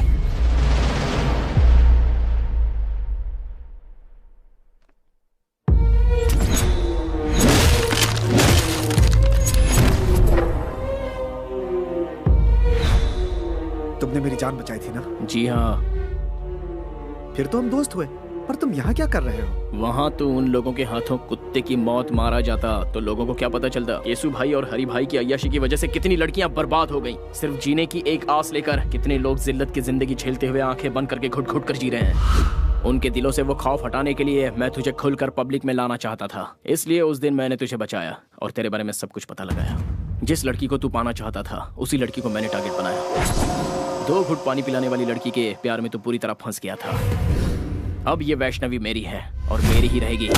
तुमने मेरी जान बचाई थी ना? जी हाँ। फिर तो हम दोस्त हुए, पर तुम यहाँ क्या कर रहे हो? वहाँ तो उन लोगों के हाथों कुत्ते की मौत मारा जाता तो लोगों को क्या पता चलता। केसु भाई और हरि भाई की अय्याशी की वजह से कितनी लड़कियां बर्बाद हो गईं। सिर्फ जीने की एक आस लेकर कितने लोग जिल्लत की जिंदगी झेलते हुए आंखें बंद करके घुट घुट कर जी रहे हैं। उनके दिलों से वो खौफ हटाने के लिए मैं तुझे खुलकर पब्लिक में लाना चाहता था, इसलिए उस दिन मैंने तुझे बचाया और तेरे बारे में सब कुछ पता लगाया। जिस लड़की को तू पाना चाहता था उसी लड़की को मैंने टारगेट बनाया। 2 घुट पानी पिलाने वाली लड़की के प्यार में तू पूरी तरह फंस गया था। अब ये वैष्णवी मेरी है और मेरी ही रहेगी।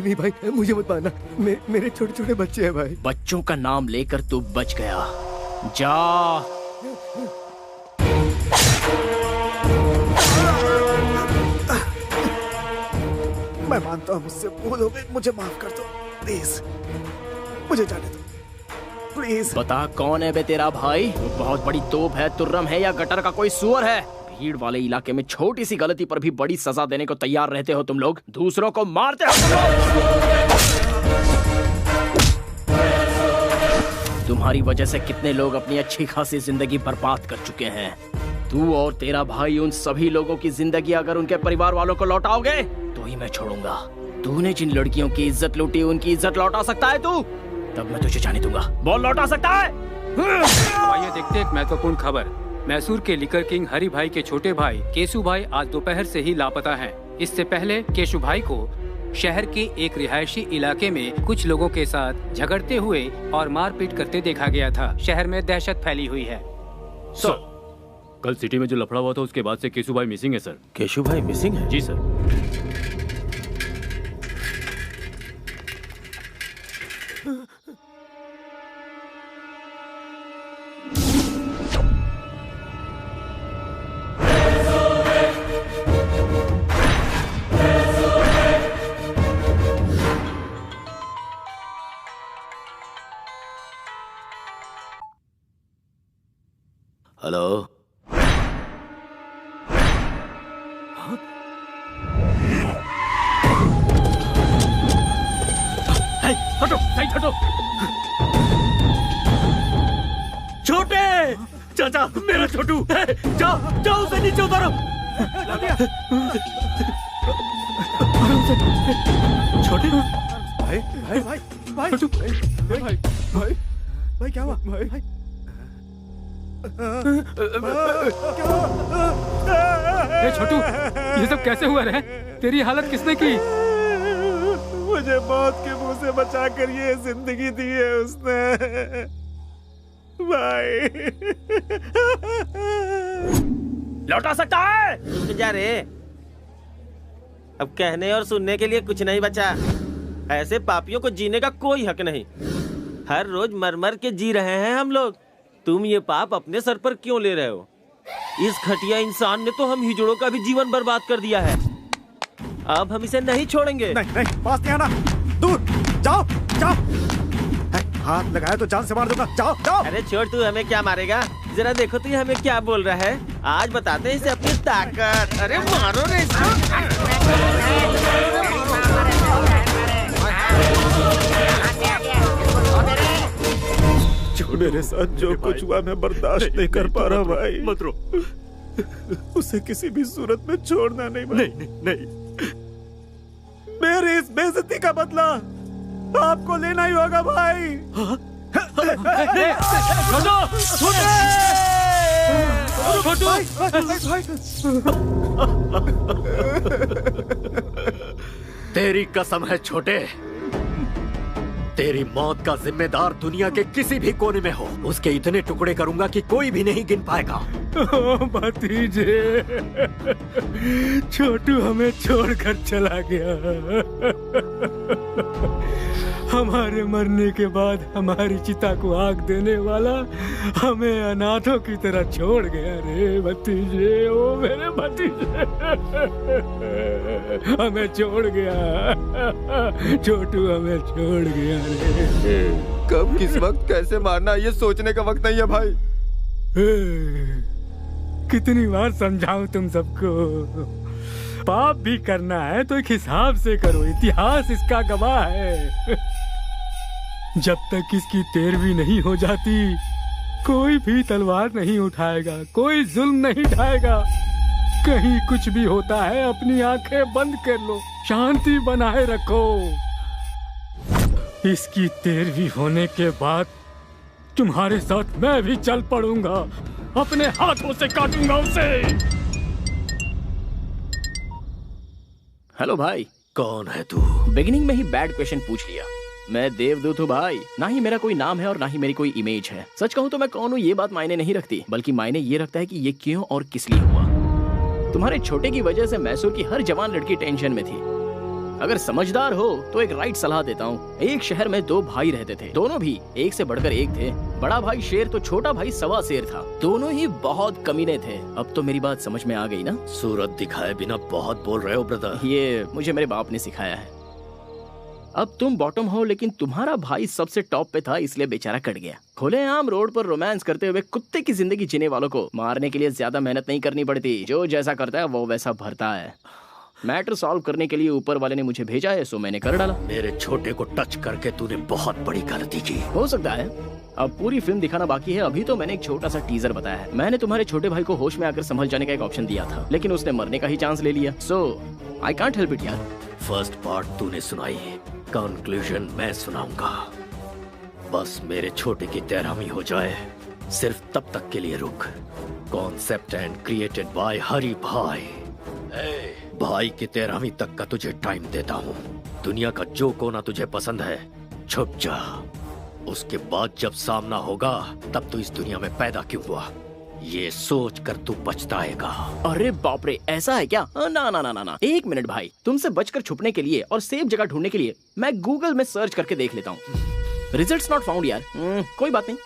नहीं भाई, मुझे मत मारना, मेरे छोटे छोटे बच्चे हैं भाई। बच्चों का नाम लेकर तू बच गया। जा। मैं मानता हूँ मुझसे भूल हो गई, मुझे माफ कर दो प्लीज, मुझे जाने दो प्लीज। बता कौन है बे तेरा भाई? वो बहुत बड़ी तोप है, तुर्रम है या गटर का कोई सुअर है? भीड़ वाले इलाके में छोटी सी गलती पर भी बड़ी सजा देने को तैयार रहते हो तुम लोग, दूसरों को मारते हो तुम लोग। तुम्हारी वजह से कितने लोग अपनी अच्छी खासी जिंदगी बर्बाद कर चुके हैं। तू और तेरा भाई उन सभी लोगों की जिंदगी अगर उनके परिवार वालों को लौटाओगे तो ही मैं छोड़ूंगा। तूने जिन लड़कियों की इज्जत लूटी उनकी इज्जत लौटा सकता है तू? तब मैं तुझे जाने दूंगा। बोल, लौटा सकता है? आइए देखते एक महत्वपूर्ण खबर। मैसूर के लिकर किंग हरि भाई के छोटे भाई केशु भाई आज दोपहर से ही लापता हैं। इससे पहले केशु भाई को शहर के एक रिहायशी इलाके में कुछ लोगों के साथ झगड़ते हुए और मारपीट करते देखा गया था। शहर में दहशत फैली हुई है। सर, कल सिटी में जो लफड़ा हुआ था उसके बाद से केशु भाई मिसिंग है सर। केशु भाई मिसिंग है? जी सर। हेलो, हटो, हटो। छोटे चाचा, मेरा छोटू, जाओ जाओ उसे नीचे उतारो। छोटे भाई भाई भाई भाई भाई भाई भाई भाई क्या हुआ भाई? छोटू, ये सब कैसे हुआ रे? तेरी हालत किसने की? मुझे मौत के मुंह से बचा कर ये जिंदगी दी है उसने भाई। लौटा सकता है? रुक जा रे, अब कहने और सुनने के लिए कुछ नहीं बचा। ऐसे पापियों को जीने का कोई हक नहीं। हर रोज मर मर के जी रहे हैं हम लोग। तुम ये पाप अपने सर पर क्यों ले रहे हो? इस घटिया इंसान ने तो हम हिजड़ों का भी जीवन बर्बाद कर दिया है। अब हम इसे नहीं छोड़ेंगे। नहीं नहीं, पास नहीं आना, दूर जाओ जाओ। हाथ लगाया तो जान से मार दूंगा, जाओ जाओ। अरे छोड़, तू हमें क्या मारेगा? जरा देखो तो ये हमें क्या बोल रहा है। आज बताते हैं इसे अपनी ताकत। अरे मारो रे इसको। मेरे साथ जो कुछ हुआ मैं बर्दाश्त नहीं कर पा रहा भाई। मत रो। उसे किसी भी सूरत में छोड़ना नहीं भाई। नहीं। मेरी इस बेइज्जती का बदला आपको लेना ही होगा भाई। तेरी कसम है छोटे, तेरी मौत का जिम्मेदार दुनिया के किसी भी कोने में हो, उसके इतने टुकड़े करूंगा कि कोई भी नहीं गिन पाएगा। भतीजे, छोटू हमें छोड़कर चला गया। हमारे मरने के बाद हमारी चिता को आग देने वाला हमें अनाथों की तरह छोड़ गया रे भतीजे। ओ मेरे भतीजे, हमें छोड़ गया। छोटू हमें छोड़ गया रे। कब, किस वक्त, कैसे मारना, ये सोचने का वक्त नहीं है भाई। कितनी बार समझाऊं तुम सबको? पाप भी करना है तो एक हिसाब से करो, इतिहास इसका गवाह है। जब तक इसकी तेरहवीं नहीं हो जाती कोई भी तलवार नहीं उठाएगा, कोई जुल्म नहीं ढाएगा। कहीं कुछ भी होता है अपनी आंखें बंद कर लो, शांति बनाए रखो। इसकी 13वीं होने के बाद तुम्हारे साथ मैं भी चल पड़ूंगा, अपने हाथों से काटूंगा उसे। हेलो भाई। कौन है तू? बिगिनिंग में ही बैड क्वेश्चन पूछ लिया। मैं देवदूत हूँ भाई, ना ही मेरा कोई नाम है और ना ही मेरी कोई इमेज है। सच कहूँ तो मैं कौन हूँ ये बात मायने नहीं रखती, बल्कि मायने ये रखता है कि ये क्यों और किस लिए हुआ। तुम्हारे छोटे की वजह से मैसूर की हर जवान लड़की टेंशन में थी। अगर समझदार हो तो एक राइट सलाह देता हूँ। एक शहर में 2 भाई रहते थे, दोनों भी एक से बढ़कर एक थे। बड़ा भाई शेर तो छोटा भाई सवा शेर था। दोनों ही बहुत कमीने थे। अब तो मेरी बात समझ में आ गई ना? सूरत दिखाए बिना बहुत बोल रहे हो ब्रदर। ये मुझे मेरे बाप ने सिखाया है। अब तुम बॉटम हो, लेकिन तुम्हारा भाई सबसे टॉप पे था, इसलिए बेचारा कट गया। खुलेआम रोड पर रोमांस करते हुए कुत्ते की जिंदगी जीने वालों को मारने के लिए ज्यादा मेहनत नहीं करनी पड़ती। जो जैसा करता है वो वैसा भरता है। मैटर सॉल्व करने के लिए ऊपर वाले ने मुझे भेजा है, सो मैंने कर डाला। मेरे छोटे को टच करके तूने बहुत बड़ी गलती की। हो सकता है। अब पूरी फिल्म दिखाना बाकी है। अभी तो मैंने एक छोटा सा टीजर बताया है। मैंने तुम्हारे छोटे भाई को होश में आकर संभल जाने का एक ऑप्शन दिया था, लेकिन उसने मरने का ही चांस ले लिया। सो आई कांट हेल्प इट यार। फर्स्ट पार्ट तूने सुनाई, कंक्लूजन मैं सुनाऊंगा। बस मेरे छोटे की तैरामी हो जाए, सिर्फ तब तक के लिए रुक। कॉन्सेप्ट एंड क्रिएटेड बाय हरी भाई। भाई की तैरामी तक का तुझे टाइम देता हूँ। दुनिया का जो कोना तुझे पसंद है छुप जा। उसके बाद जब सामना होगा तब तू इस दुनिया में पैदा क्यों हुआ ये सोच कर तू पछताएगा। अरे बाप रे, ऐसा है क्या? ना ना ना ना ना, 1 मिनट भाई। तुमसे बचकर छुपने के लिए और सेफ जगह ढूंढने के लिए मैं गूगल में सर्च करके देख लेता हूँ। रिजल्ट्स नॉट फाउंड यार। कोई बात नहीं,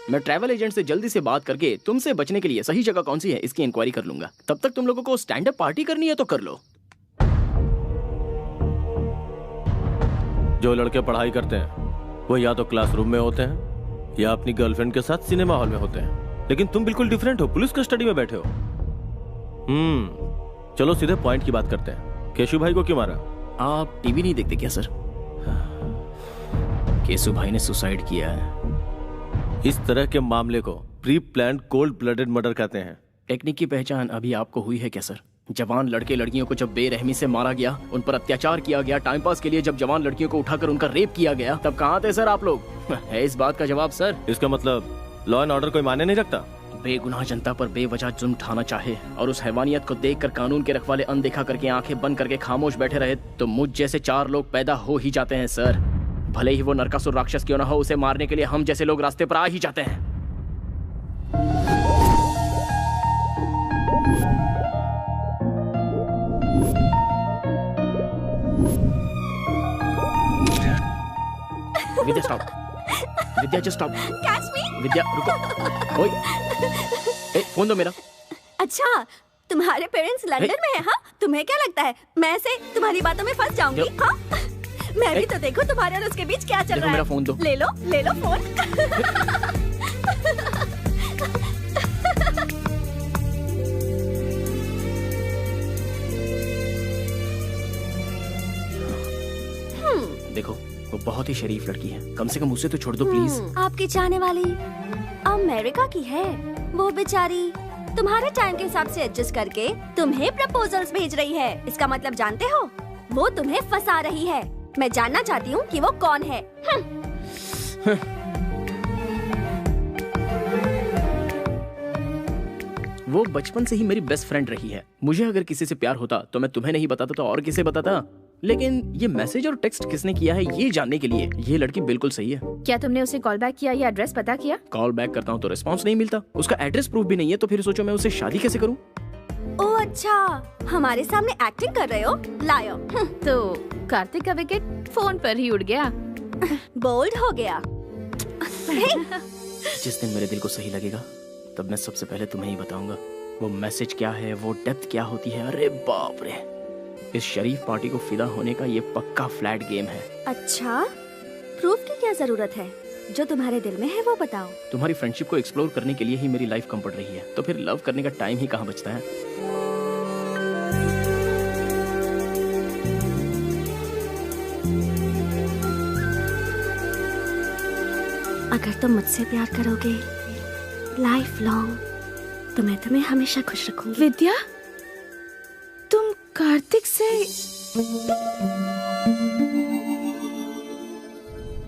मैं ट्रैवल एजेंट से जल्दी से बात करके तुमसे बचने के लिए सही जगह कौन सी है इसकी इंक्वायरी कर लूंगा। तब तक तुम लोगों को स्टैंड अप पार्टी करनी है तो कर लो। जो लड़के पढ़ाई करते हैं वो या तो क्लासरूम में होते हैं या अपनी गर्लफ्रेंड के साथ सिनेमा हॉल में होते हैं, लेकिन तुम बिल्कुल डिफरेंट हो, पुलिस कस्टडी में बैठे हो। चलो सीधे पॉइंट की बात करते हैं। केशु भाई को क्यों मारा? आप टीवी नहीं देखते क्या सर? केशु भाई ने सुसाइड किया है। इस तरह के मामले को pre planned cold blooded murder कहते हैं। टेक्निक की पहचान अभी आपको हुई है क्या सर? जवान लड़के लड़कियों को जब बेरहमी से मारा गया, उन पर अत्याचार किया गया, टाइम पास के लिए जब जवान लड़कियों को उठाकर उनका रेप किया गया, तब कहाँ थे सर आप लोग? है इस बात का जवाब सर? इसका मतलब लॉ एंड ऑर्डर कोई मायने नहीं रखता। बेगुनाह जनता पर बेवजह जुल्म ढाना चाहे और उस हैवानियत को देखकर कानून के रखवाले अनदेखा करके आंखें बंद करके खामोश बैठे रहे, तो मुझ जैसे 4 लोग पैदा हो ही जाते हैं सर। भले ही वो नरकासुर राक्षस क्यों ना हो, उसे मारने के लिए हम जैसे लोग रास्ते पर आ ही जाते हैं। Vidya stop. Vidya just stop. Catch me. Vidya रुको। ओए, फोन दो मेरा। अच्छा, तुम्हारे पेरेंट्स लंदन में हैं? हाँ, तुम्हें क्या लगता है मैं ऐसे तुम्हारी बातों में फंस जाऊंगी? हाँ, मैं भी तो देखो तुम्हारे और उसके बीच क्या चल रहा है। मेरा फोन दो। ले लो फोन। देखो, वो बहुत ही शरीफ लड़की है, कम से कम उसे तो छोड़ दो प्लीज। आपकी चाहने वाली अमेरिका की है। वो बेचारी तुम्हारे टाइम के हिसाब से एडजस्ट करके तुम्हें प्रपोजल्स भेज रही है। इसका मतलब जानते हो, वो तुम्हें फंसा रही है। मैं जानना चाहती हूँ कि वो कौन है। वो बचपन से ही मेरी बेस्ट फ्रेंड रही है। मुझे अगर किसी से प्यार होता तो मैं तुम्हें नहीं बताता तो और किसे बताता। लेकिन ये मैसेज और टेक्स्ट किसने किया है ये जानने के लिए ये लड़की बिल्कुल सही है। क्या तुमने उसे कॉल बैक किया या एड्रेस पता किया? कॉल बैक करता हूँ तो रिस्पांस नहीं मिलता, उसका एड्रेस प्रूफ भी नहीं है, तो फिर सोचो मैं उससे शादी कैसे करूँ? ओह अच्छा, हमारे सामने एक्टिंग कर रहे हो, लायो। तो कार्तिक का विकेट फोन पर ही उड़ गया। बोल्ड हो गया। जिस दिन मेरे दिल को सही लगेगा तब मैं सबसे पहले तुम्हें ही बताऊंगा वो मैसेज क्या है, वो डेप्थ क्या होती है। अरे बाप रे, इस शरीफ पार्टी को फिदा होने का ये पक्का फ्लैट गेम है। अच्छा, प्रूफ की क्या जरूरत है? जो तुम्हारे दिल में है वो बताओ। तुम्हारी फ्रेंडशिप को एक्सप्लोर करने के लिए ही मेरी लाइफ कम पड़ रही है, तो फिर लव करने का टाइम ही कहाँ बचता है। अगर तुम मुझसे प्यार करोगे लाइफ लॉन्ग, तो मैं तुम्हें हमेशा खुश रखूंगी। विद्या, तुम कार्तिक से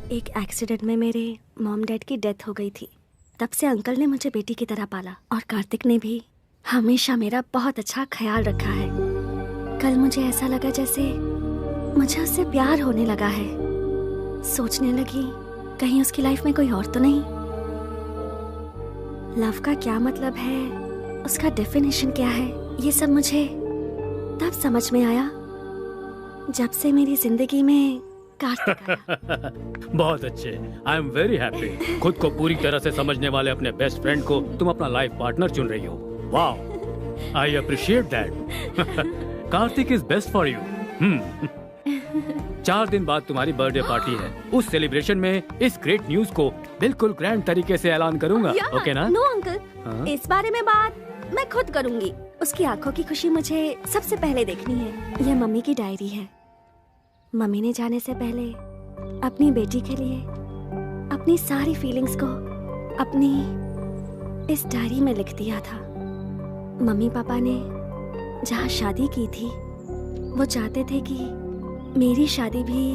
एक एक्सीडेंट में मेरे मॉम डैड की डेथ हो गई थी। तब से अंकल ने मुझे बेटी की तरह पाला और कार्तिक ने भी हमेशा मेरा बहुत अच्छा ख्याल रखा है। कल मुझे ऐसा लगा जैसे मुझे उससे प्यार होने लगा है। सोचने लगी कहीं उसकी लाइफ में कोई और तो नहीं। लव का क्या मतलब है, उसका डेफिनेशन क्या है, ये सब मुझे तब समझ में आया जब से मेरी जिंदगी में कार्तिक आया। बहुत अच्छे। I am very happy. खुद को पूरी तरह से समझने वाले अपने बेस्ट फ्रेंड को तुम अपना लाइफ पार्टनर चुन रही हो। वाह, I appreciate that. Kartik is best for you. 4 दिन बाद तुम्हारी बर्थडे पार्टी है। उस सेलिब्रेशन में इस ग्रेट न्यूज को बिल्कुल ग्रैंड तरीके से ऐलान करूंगा। ओके ना? नो अंकल, इस बारे में बात मैं खुद करूंगी। उसकी आंखों की खुशी मुझे सबसे पहले देखनी है। यह मम्मी की डायरी है। मम्मी ने जाने से पहले अपनी बेटी के लिए अपनी सारी फीलिंग्स को अपनी इस डायरी में लिख दिया था। मम्मी पापा ने जहाँ शादी की थी वो चाहते थे कि मेरी शादी भी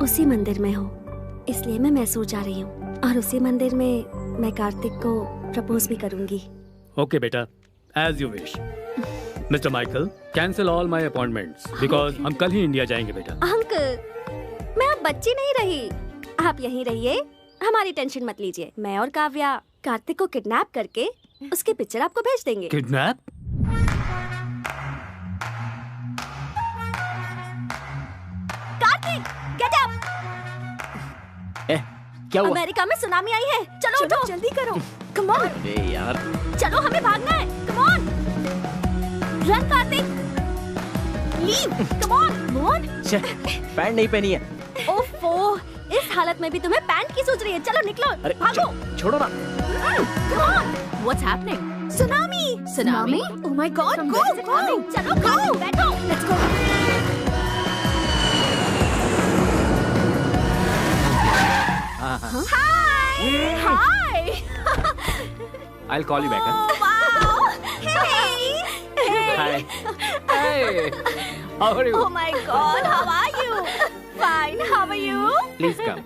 उसी मंदिर में हो, इसलिए मैं मैसूर जा रही हूँ और उसी मंदिर में मैं कार्तिक को प्रपोज भी करूंगी। ओके बेटा, as you wish. Mister Michael, cancel all my appointments because हम कल ही इंडिया जाएंगे बेटा। अंकल, मैं अब बच्ची नहीं रही। आप यहीं रहिए, हमारी टेंशन मत लीजिए। मैं और काव्या कार्तिक को किडनैप करके उसकी पिक्चर आपको भेज देंगे। किडनैप? Kartik, get up! क्या हुआ? अमेरिका में सुनामी आई है। चलो उठो, जल्दी करो। Come on. अरे यार, चलो, हमें भागना है। Come on, run Kartik, leave, come on, move on. Pant नहीं पहनी है। ओफो, इस हालत में भी तुम्हें पैंट की सोच रही है। चलो निकलो, भागो। छोड़ो ना। Come on, what's happening? Tsunami. Tsunami? Oh my God, go, go. चलो, go. बैठो. Let's go. Hi. Hi. I'll call you back. Oh wow. Hey. Hi. Hey. How are you? Oh my God, how are you? Fine. How are you? Please come.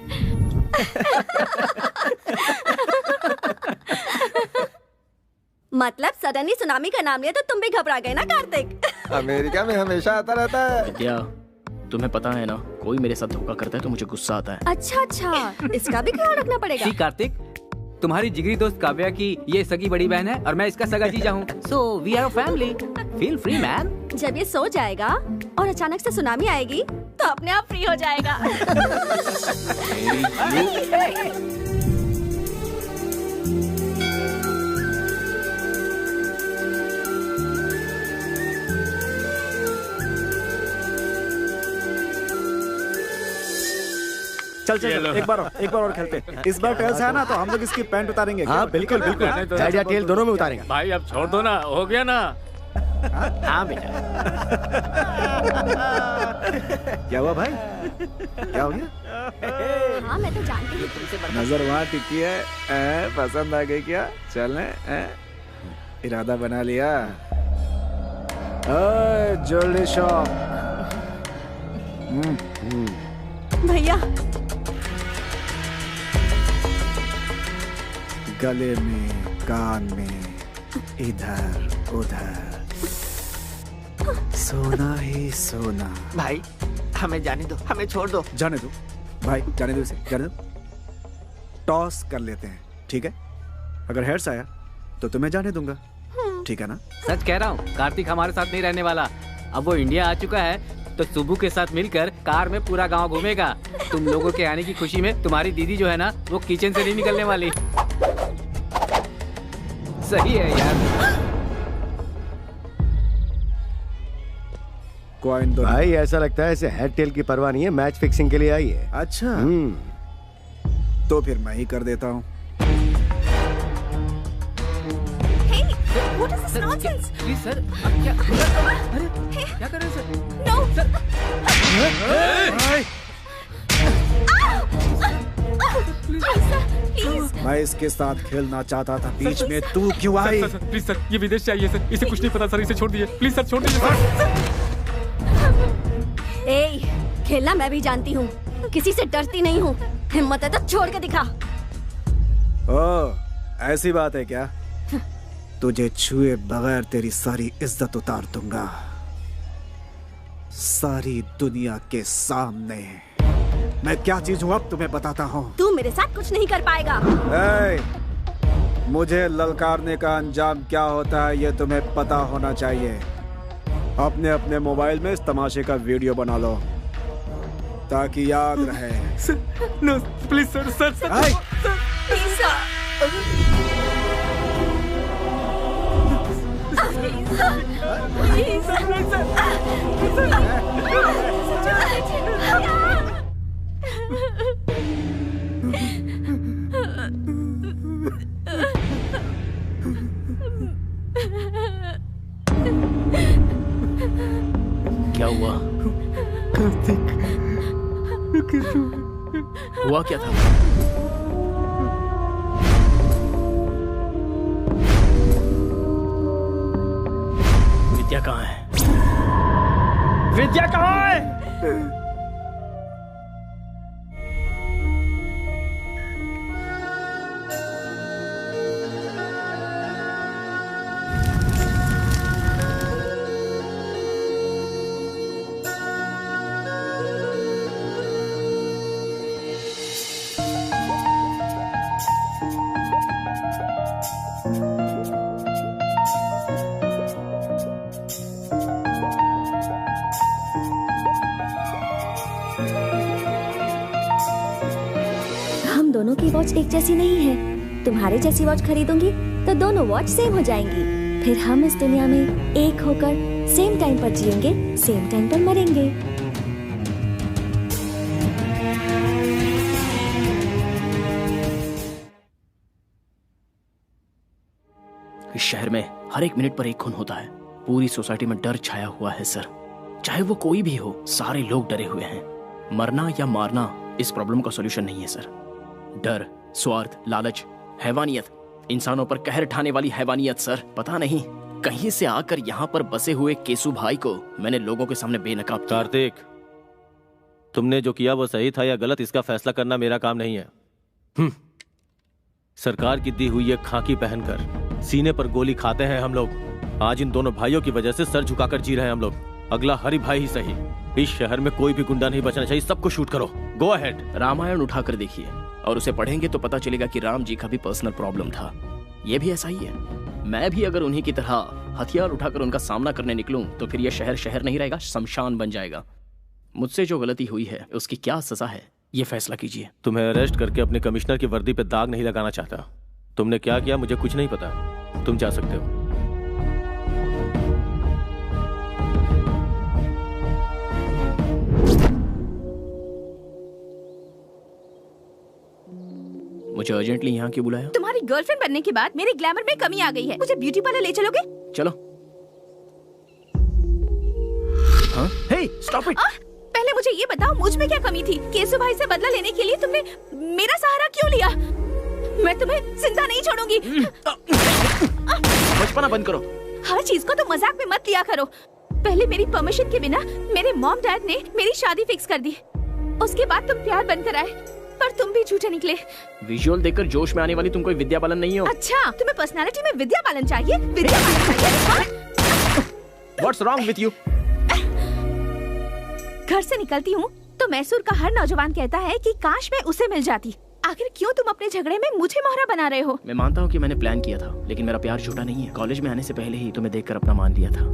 मतलब suddenly tsunami का नाम लिया तो तुम भी घबरा गए ना कार्तिक? अमेरिका में हमेशा आता रहता है। विद्या, तुम्हें पता है ना, कोई मेरे साथ धोखा करता है तो मुझे गुस्सा आता है। अच्छा अच्छा, इसका भी ख्याल रखना पड़ेगा। सी कार्तिक, तुम्हारी जिगरी दोस्त काव्या की ये सगी बड़ी बहन है और मैं इसका सगा जीजा हूँ। So we are a family. Feel free man. जब ये सो जाएगा और अचानक से सुनामी आएगी तो अपने आप फ्री हो जाएगा। चल चल, एक बार और खेलते। इस बार टेल्स है ना तो हम लोग इसकी पैंट उतारेंगे। हाँ बिल्कुल बिल्कुल, हेड या टेल दोनों में उतारेंगे। भाई अब छोड़ दो ना, हो गया ना। हाँ बेटा। क्या हुआ भाई? क्या हो गया? हाँ मैं तो जानती हूँ तुमसे बड़ा। नजर वहाँ टिकी है। पसंद आ गई क्या? चलने इरादा बना लिया। Jewellery shop. भैया गले में, कान में, इधर उधर सोना ही सोना। भाई हमें जाने दो, हमें छोड़ दो। जाने दो भाई, जाने दो इसे, जाने दो। टॉस कर लेते हैं, ठीक है? अगर हेड्स आया तो तुम्हें जाने दूंगा, ठीक है ना? सच कह रहा हूँ, कार्तिक हमारे साथ नहीं रहने वाला। अब वो इंडिया आ चुका है तो सुबू के साथ मिलकर कार में पूरा गांव घूमेगा। तुम लोगों के आने की खुशी में तुम्हारी दीदी जो है ना, वो किचन से नहीं निकलने वाली। सही है यार। कॉइन दो भाई, ऐसा लगता है इसे हेड टेल की परवाह नहीं है, मैच फिक्सिंग के लिए आई है। अच्छा, तो फिर मैं ही कर देता हूँ। Hey, what is this nonsense? Please sir, क्या अरे क्या कर रहे हैं सर? No. Sir Please. मैं इसके साथ खेलना चाहता था, बीच में तू क्यों आई? प्लीज सर, ये विदेश से आई है सर, इसे कुछ नहीं पता सर, इसे छोड़ दीजिए प्लीज सर, छोड़ दीजिए सर। ए, खेलना मैं भी जानती हूँ, किसी से डरती नहीं हूँ। हिम्मत है तो छोड़ के दिखा। ओ, ऐसी बात है क्या? तुझे छुए बगैर तेरी सारी इज्जत उतार दूंगा, सारी दुनिया के सामने। मैं क्या चीज हूँ अब तुम्हें बताता हूँ। तू मेरे साथ कुछ नहीं कर पाएगा। मुझे ललकारने का अंजाम क्या होता है ये तुम्हें पता होना चाहिए। अपने अपने मोबाइल में इस तमाशे का वीडियो बना लो ताकि याद रहे। No please sir sir sir hi. क्या हुआ? कार्तिक हुआ क्या था? विद्या कहाँ है? विद्या कहाँ है? हम दोनों की वॉच एक जैसी नहीं है। तुम्हारे जैसी वॉच खरीदूंगी तो दोनों वॉच सेम हो जाएंगी। फिर हम इस दुनिया में एक होकर सेम टाइम पर जिएंगे, सेम टाइम पर मरेंगे। इस शहर में हर एक मिनट पर एक खून होता है। पूरी सोसाइटी में डर छाया हुआ है सर। चाहे वो कोई भी हो, सारे लोग डरे हुए हैं। मरना या मारना इस प्रॉब्लम का सॉल्यूशन नहीं है सर। डर, स्वार्थ, लालच, हैवानियत, इंसानों पर कहर ढाने वाली हैवानियत सर। पता नहीं कहीं से आकर यहाँ पर बसे हुए केसु भाई को मैंने लोगों के सामने बेनकाब किया। कार्तिक, तुमने जो किया वो सही था या गलत, इसका फैसला करना मेरा काम नहीं है। सरकार की दी हुई ये खाकी पहनकर सीने पर गोली खाते हैं हम लोग। आज इन दोनों भाइयों की वजह से सर झुकाकर जी रहे हैं हम लोग। अगला हरि भाई ही सही। इस शहर में कोई भी गुंडा नहीं बचना चाहिए। सबको शूट करो। Go ahead. रामायण उठाकर देखिए और उसे पढ़ेंगे तो पता चलेगा कि राम जी का भी पर्सनल प्रॉब्लम था। ये भी ऐसा ही है। मैं भी अगर उन्हीं की तरह हथियार उठाकर उनका सामना करने निकलूं तो फिर यह शहर शहर नहीं रहेगा, शमशान बन जाएगा। मुझसे जो गलती हुई है उसकी क्या सजा है, ये फैसला कीजिए। तुम्हें अरेस्ट करके अपने कमिश्नर की वर्दी पे दाग नहीं लगाना चाहता। तुमने क्या किया मुझे कुछ नहीं पता। तुम जा सकते हो। मुझे अर्जेंटली यहाँ क्यों बुलाया? तुम्हारी गर्लफ्रेंड बनने के बाद मेरे ग्लैमर में कमी आ गई है। मुझे ब्यूटी पार्लर ले चलोगे? चलो। हाँ? हे, स्टॉप इट। पहले मुझे ये बताओ मुझ में क्या कमी थी? केसु भाई से बदला लेने के लिए तुमने मेरा सहारा क्यों लिया? मैं तुम्हें जिंदा नहीं छोड़ूंगी। बचपना बंद करो। हर चीज को तो मजाक में मत लिया करो। पहले मेरी परमिशन के बिना मेरे मॉम डैड ने मेरी शादी फिक्स कर दी। उसके बाद तुम प्यार बनकर आए, पर तुम भी झूठे निकले। विजुअल देखकर जोश में आने वाली तुम कोई विद्या बालन नहीं हो। अच्छा, तुम्हें पर्सनालिटी में विद्या बालन चाहिए? विद्या बालन चाहिए? What's wrong with you? घर से निकलती हूँ तो मैसूर का हर नौजवान कहता है कि काश मैं उसे मिल जाती। आखिर क्यों तुम अपने झगड़े में मुझे मोहरा बना रहे हो? मैं मानता हूँ कि मैंने प्लान किया था, लेकिन मेरा प्यार झूठा नहीं है। कॉलेज में आने से पहले ही तुम्हें देखकर अपना मान लिया था।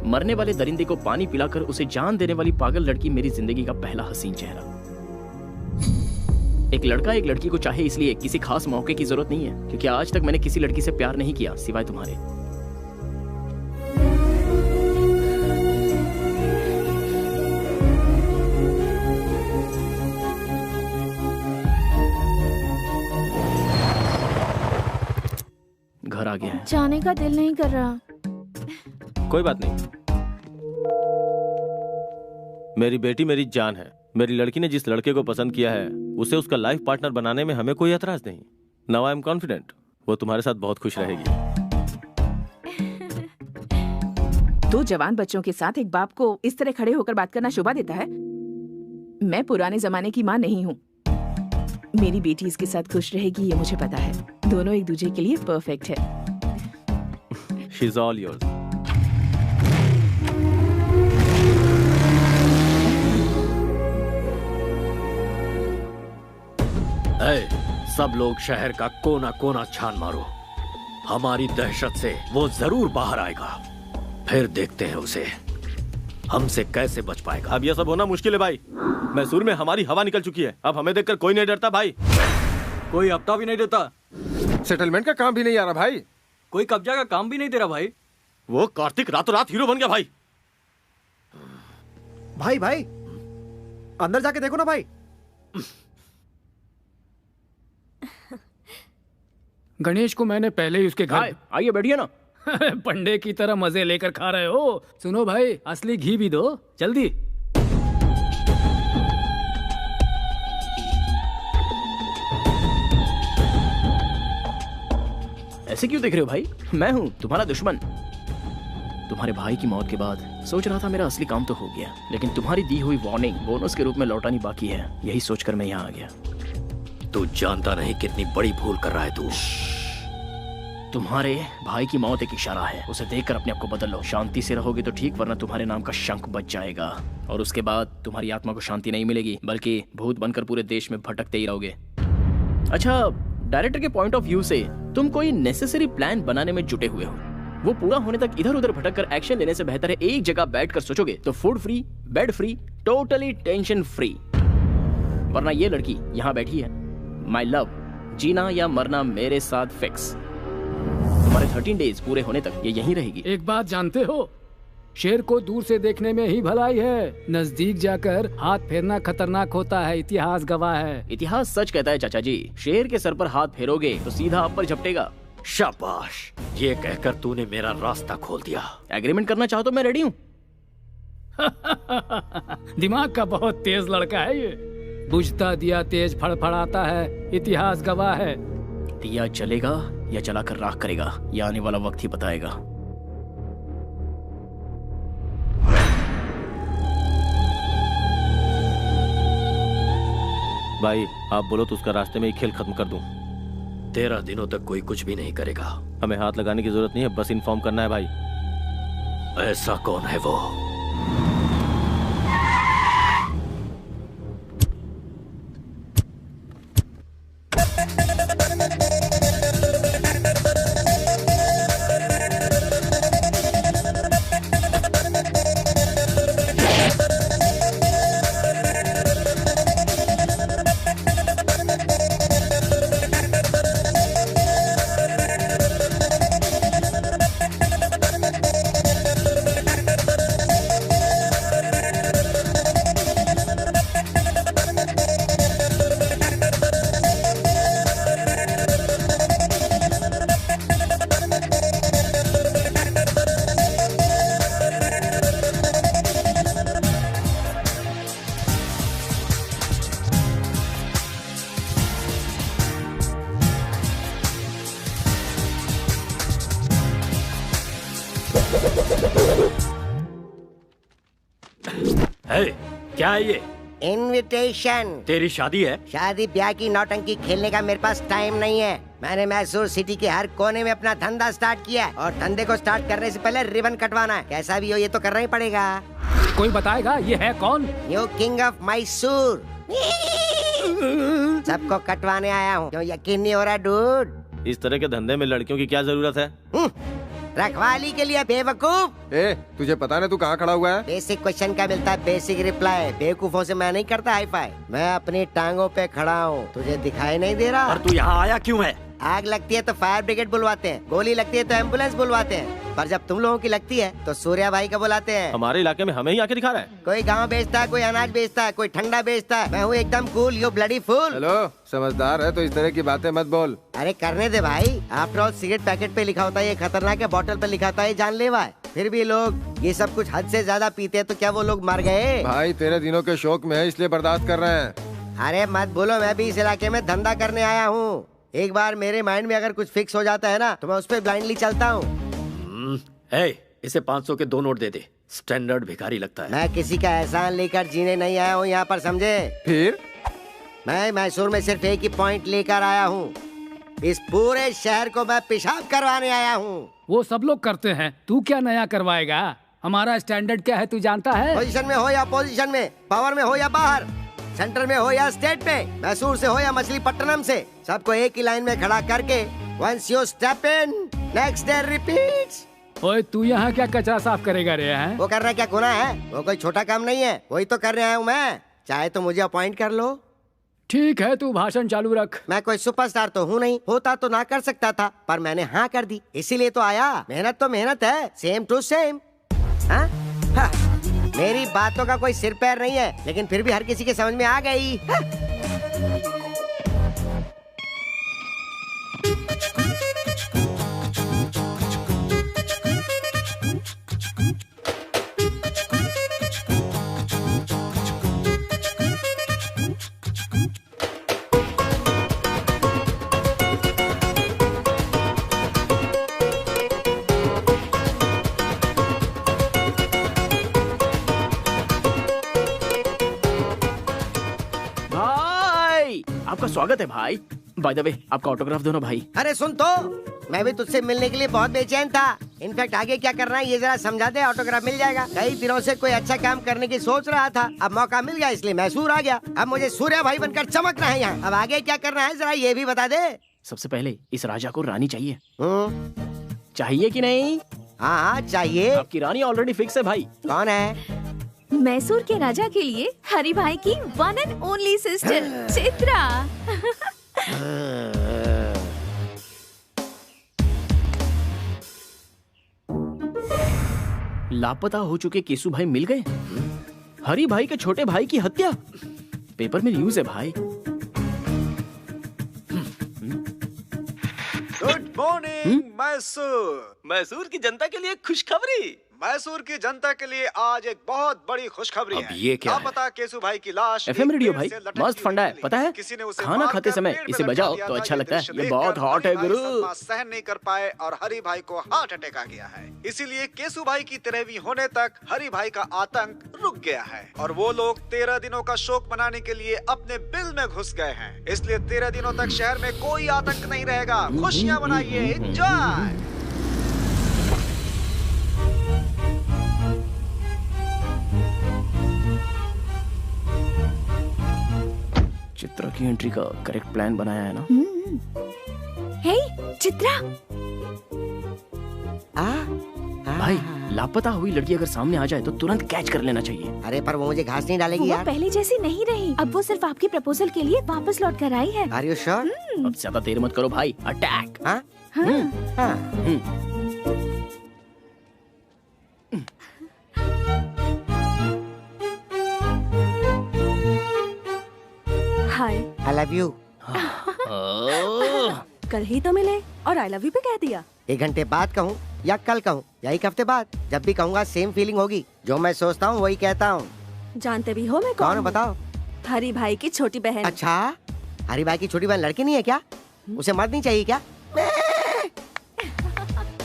मरने वाले दरिंदे को पानी पिलाकर उसे जान देने वाली पागल लड़की मेरी जिंदगी का पहला हसीन चेहरा। एक लड़का एक लड़की को चाहे इसलिए किसी खास मौके की जरूरत नहीं है, क्योंकि आज तक मैंने किसी लड़की से प्यार नहीं किया सिवाय तुम्हारे। घर आ गया है। जाने का दिल नहीं कर रहा। कोई बात नहीं। मेरी बेटी मेरी जान है। मेरी लड़की ने जिस लड़के को पसंद किया है उसे उसका लाइफ पार्टनर बनाने में हमें कोई एतराज नहीं। नाउ आई एम कॉन्फिडेंट वो तुम्हारे साथ बहुत खुश रहेगी। दो जवान बच्चों के साथ एक बाप को इस तरह खड़े होकर बात करना शोभा देता है? मैं पुराने जमाने की माँ नहीं हूँ। मेरी बेटी इसके साथ खुश रहेगी ये मुझे पता है। दोनों एक दूसरे के लिए परफेक्ट है। She is all yours. सब लोग शहर का कोना कोना छान मारो। हमारी दहशत से वो जरूर बाहर आएगा। फिर देखते हैं उसे हमसे कैसे बच पाएगा। अब ये सब होना मुश्किल है भाई। मैसूर में हमारी हवा निकल चुकी है। अब हमें देखकर कोई नहीं डरता भाई। कोई हफ्ता भी नहीं देता। सेटलमेंट का काम भी नहीं आ रहा भाई। कोई कब्जा का काम भी नहीं दे रहा भाई। वो कार्तिक रातों रात हीरो बन गया भाई। भाई अंदर जाके देखो ना भाई। गणेश को मैंने पहले ही उसके घर। आइए बैठिए ना। पंडे की तरह मजे लेकर खा रहे हो। सुनो भाई, असली घी भी दो जल्दी। ऐसे क्यों देख रहे हो भाई? मैं हूं तुम्हारा दुश्मन। तुम्हारे भाई की मौत के बाद सोच रहा था मेरा असली काम तो हो गया, लेकिन तुम्हारी दी हुई वार्निंग बोनस के रूप में लौटानी बाकी है। यही सोचकर मैं यहाँ आ गया। तू जानता नहीं कितनी बड़ी भूल कर रहा है तू। तुम्हारे भाई की मौत एक इशारा है, उसे देखकर अपने आप को बदल लो। शांति से रहोगे तो ठीक, वरना तुम्हारे नाम का शंख बच जाएगा और उसके बाद तुम्हारी आत्मा को शांति नहीं मिलेगी, बल्कि भूत बनकर पूरे देश में भटकते ही रहोगे। अच्छा, डायरेक्टर के पॉइंट ऑफ व्यू से तुम कोई नेसेसरी प्लान बनाने में जुटे हुए हो। वो पूरा होने तक इधर उधर भटककर एक्शन लेने से बेहतर है एक जगह बैठकर सोचोगे तो food free, bed free, totally tension free. वरना ये लड़की यहाँ बैठी है, माय लव, जीना या मरना मेरे साथ फिक्स। तुम्हारे 13 डेज पूरे होने तक ये यहीं रहेगी। एक बात जानते हो, शेर को दूर से देखने में ही भलाई है, नजदीक जाकर हाथ फेरना खतरनाक होता है। इतिहास गवाह है। इतिहास सच कहता है चाचा जी। शेर के सर पर हाथ फेरोगे तो सीधा आप पर झपटेगा। शाबाश, ये कहकर तूने मेरा रास्ता खोल दिया। एग्रीमेंट करना चाहो तो मैं रेडी हूँ। दिमाग का बहुत तेज लड़का है ये। बुझता दिया तेज फड़फड़ाता है, इतिहास गवाह है। दिया जलेगा या जलाकर राख करेगा, ये आने वाला वक्त ही बताएगा। भाई आप बोलो तो उसका रास्ते में ही खेल खत्म कर दूं। 13 दिनों तक कोई कुछ भी नहीं करेगा। हमें हाथ लगाने की जरूरत नहीं है, बस इन्फॉर्म करना है भाई। ऐसा कौन है वो? क्या है ये? इनविटेशन। तेरी शादी है? शादी ब्याह की नौटंकी खेलने का मेरे पास टाइम नहीं है। मैंने मैसूर सिटी के हर कोने में अपना धंधा स्टार्ट किया है और धंधे को स्टार्ट करने से पहले रिबन कटवाना है। कैसा भी हो ये तो करना ही पड़ेगा। कोई बताएगा ये है कौन? New king of Mysore. सबको कटवाने आया हूँ। क्यों यकीन नहीं हो रहा डूड? इस तरह के धंधे में लड़कियों की क्या जरूरत है? रखवाली के लिए बेवकूफ। तुझे पता नहीं तू कहाँ खड़ा हुआ है? बेसिक क्वेश्चन का मिलता है बेसिक रिप्लाई। बेवकूफों से मैं नहीं करता हाई फाई। मैं अपनी टांगों पे खड़ा हूँ, तुझे दिखाई नहीं दे रहा? और तू यहाँ आया क्यों है? आग लगती है तो फायर ब्रिगेड बुलवाते हैं, गोली लगती है तो एम्बुलेंस बुलवाते हैं, पर जब तुम लोगों की लगती है तो सूर्या भाई का बुलाते हैं। हमारे इलाके में हमें ही आके दिखा रहा है। कोई गाँव बेचता है, कोई अनाज बेचता है, कोई ठंडा बेचता है। मैं हूँ एकदम cool, you bloody fool. Hello, समझदार है तो इस तरह की बातें मत बोल। अरे करने दे भाई। आफ्टर ऑल सिगरेट पैकेट पे लिखा होता है ये खतरनाक है, बॉटल पे लिखा होता है ये जानलेवा है। फिर भी लोग ये सब कुछ हद से ज्यादा पीते हैं, तो क्या वो लोग मर गए? भाई तेरे दिनों के शौक में है इसलिए बर्दाश्त कर रहे हैं। अरे मत बोलो, मैं भी इस इलाके में धंधा करने आया हूँ। एक बार मेरे माइंड में अगर कुछ फिक्स हो जाता है ना तो मैं उस पर ब्लाइंडली चलता हूँ। इसे 500 के 2 नोट दे दे। स्टैंडर्ड भिखारी लगता है। मैं किसी का एहसान लेकर जीने नहीं आया हूँ यहाँ पर, समझे? फिर मैं मैसूर में सिर्फ एक ही पॉइंट लेकर आया हूँ। इस पूरे शहर को मैं पेशाब करवाने आया हूँ। वो सब लोग करते हैं, तू क्या नया करवाएगा? हमारा स्टैंडर्ड क्या है तू जानता है? पोजीशन में हो या पोजीशन में, पावर में हो या बाहर, सेंटर में हो या स्टेट में, मैसूर से हो या मछलीपट्टनम से, सबको एक ही लाइन में खड़ा करके once you step in next day repeats. ओए तू यहाँ क्या कचरा साफ करेगा रे हैं? वो करना क्या गुनाह है? वो कोई छोटा काम नहीं है, वही तो कर रहा हूँ मैं। चाहे तो मुझे अपॉइंट कर लो। ठीक है, तू भाषण चालू रख। मैं कोई सुपरस्टार तो हूँ नहीं, होता तो ना कर सकता था, पर मैंने हाँ कर दी, इसीलिए तो आया। मेहनत तो मेहनत है, सेम टू सेम। हाँ? हाँ। मेरी बातों का कोई सिर पैर नहीं है, लेकिन फिर भी हर किसी के समझ में आ गई। हाँ? आपका स्वागत है भाई। बाय द वे, आपका ऑटोग्राफ दो ना भाई। अरे सुन तो, मैं भी तुझसे मिलने के लिए बहुत बेचैन था। इनफैक्ट आगे क्या करना है ये जरा समझा दे, ऑटोग्राफ मिल जाएगा। कई दिनों से कोई अच्छा काम करने की सोच रहा था, अब मौका मिल गया इसलिए मैसूर आ गया। अब मुझे सूर्य भाई बनकर चमकना है यहाँ। अब आगे क्या करना है जरा ये भी बता दे। सबसे पहले इस राजा को रानी चाहिए। चाहिए कि नहीं? हाँ चाहिए। आपकी रानी ऑलरेडी फिक्स है भाई। कौन है? मैसूर के राजा के लिए हरि भाई की one and only sister Chitra. लापता हो चुके केसु भाई मिल गए। हरि भाई के छोटे भाई की हत्या, पेपर में न्यूज है भाई। Good morning Mysore. मैसूर की जनता के लिए खुशखबरी। मैसूर की जनता के लिए आज एक बहुत बड़ी खुशखबरी है। ये क्या है? पता केसु भाई की लाश FM रेडियो भाई मस्त फंडा है, पता है? खाना खाते समय इसे बजाओ तो अच्छा लगता है। ये बहुत हॉट है गुरु। सहन नहीं कर पाए और हरि भाई को हार्ट अटैक आ गया है। इसीलिए केसु भाई की 13वीं होने तक हरि भाई का आतंक रुक गया है और वो लोग 13 दिनों का शोक मनाने के लिए अपने बिल में घुस गए हैं। इसलिए 13 दिनों तक शहर में कोई आतंक नहीं रहेगा। खुशियाँ मनाइए, एंजॉय। चित्रा की एंट्री का करेक्ट प्लान बनाया है ना? हे चित्रा। भाई लापता हुई लड़की अगर सामने आ जाए तो तुरंत कैच कर लेना चाहिए। अरे पर वो मुझे घास नहीं डालेगी यार। वो पहले जैसी नहीं रही, अब वो सिर्फ आपकी प्रपोजल के लिए वापस लौट कर आई है। Are you sure? अब ज्यादा देर मत करो भाई, अटैक। हाँ? हाय। I love you। कल ही तो मिले और आई लव यू भी कह दिया। 1 घंटे बाद कहूँ या कल कहूँ या 1 हफ्ते बाद, जब भी कहूँगा सेम फीलिंग होगी। जो मैं सोचता हूँ वही कहता हूँ। जानते भी हो मैं कौन कौन हूँ बताओ? हरि भाई की छोटी बहन। अच्छा, हरि भाई की छोटी बहन लड़की नहीं है क्या? उसे मर्द नहीं चाहिए क्या?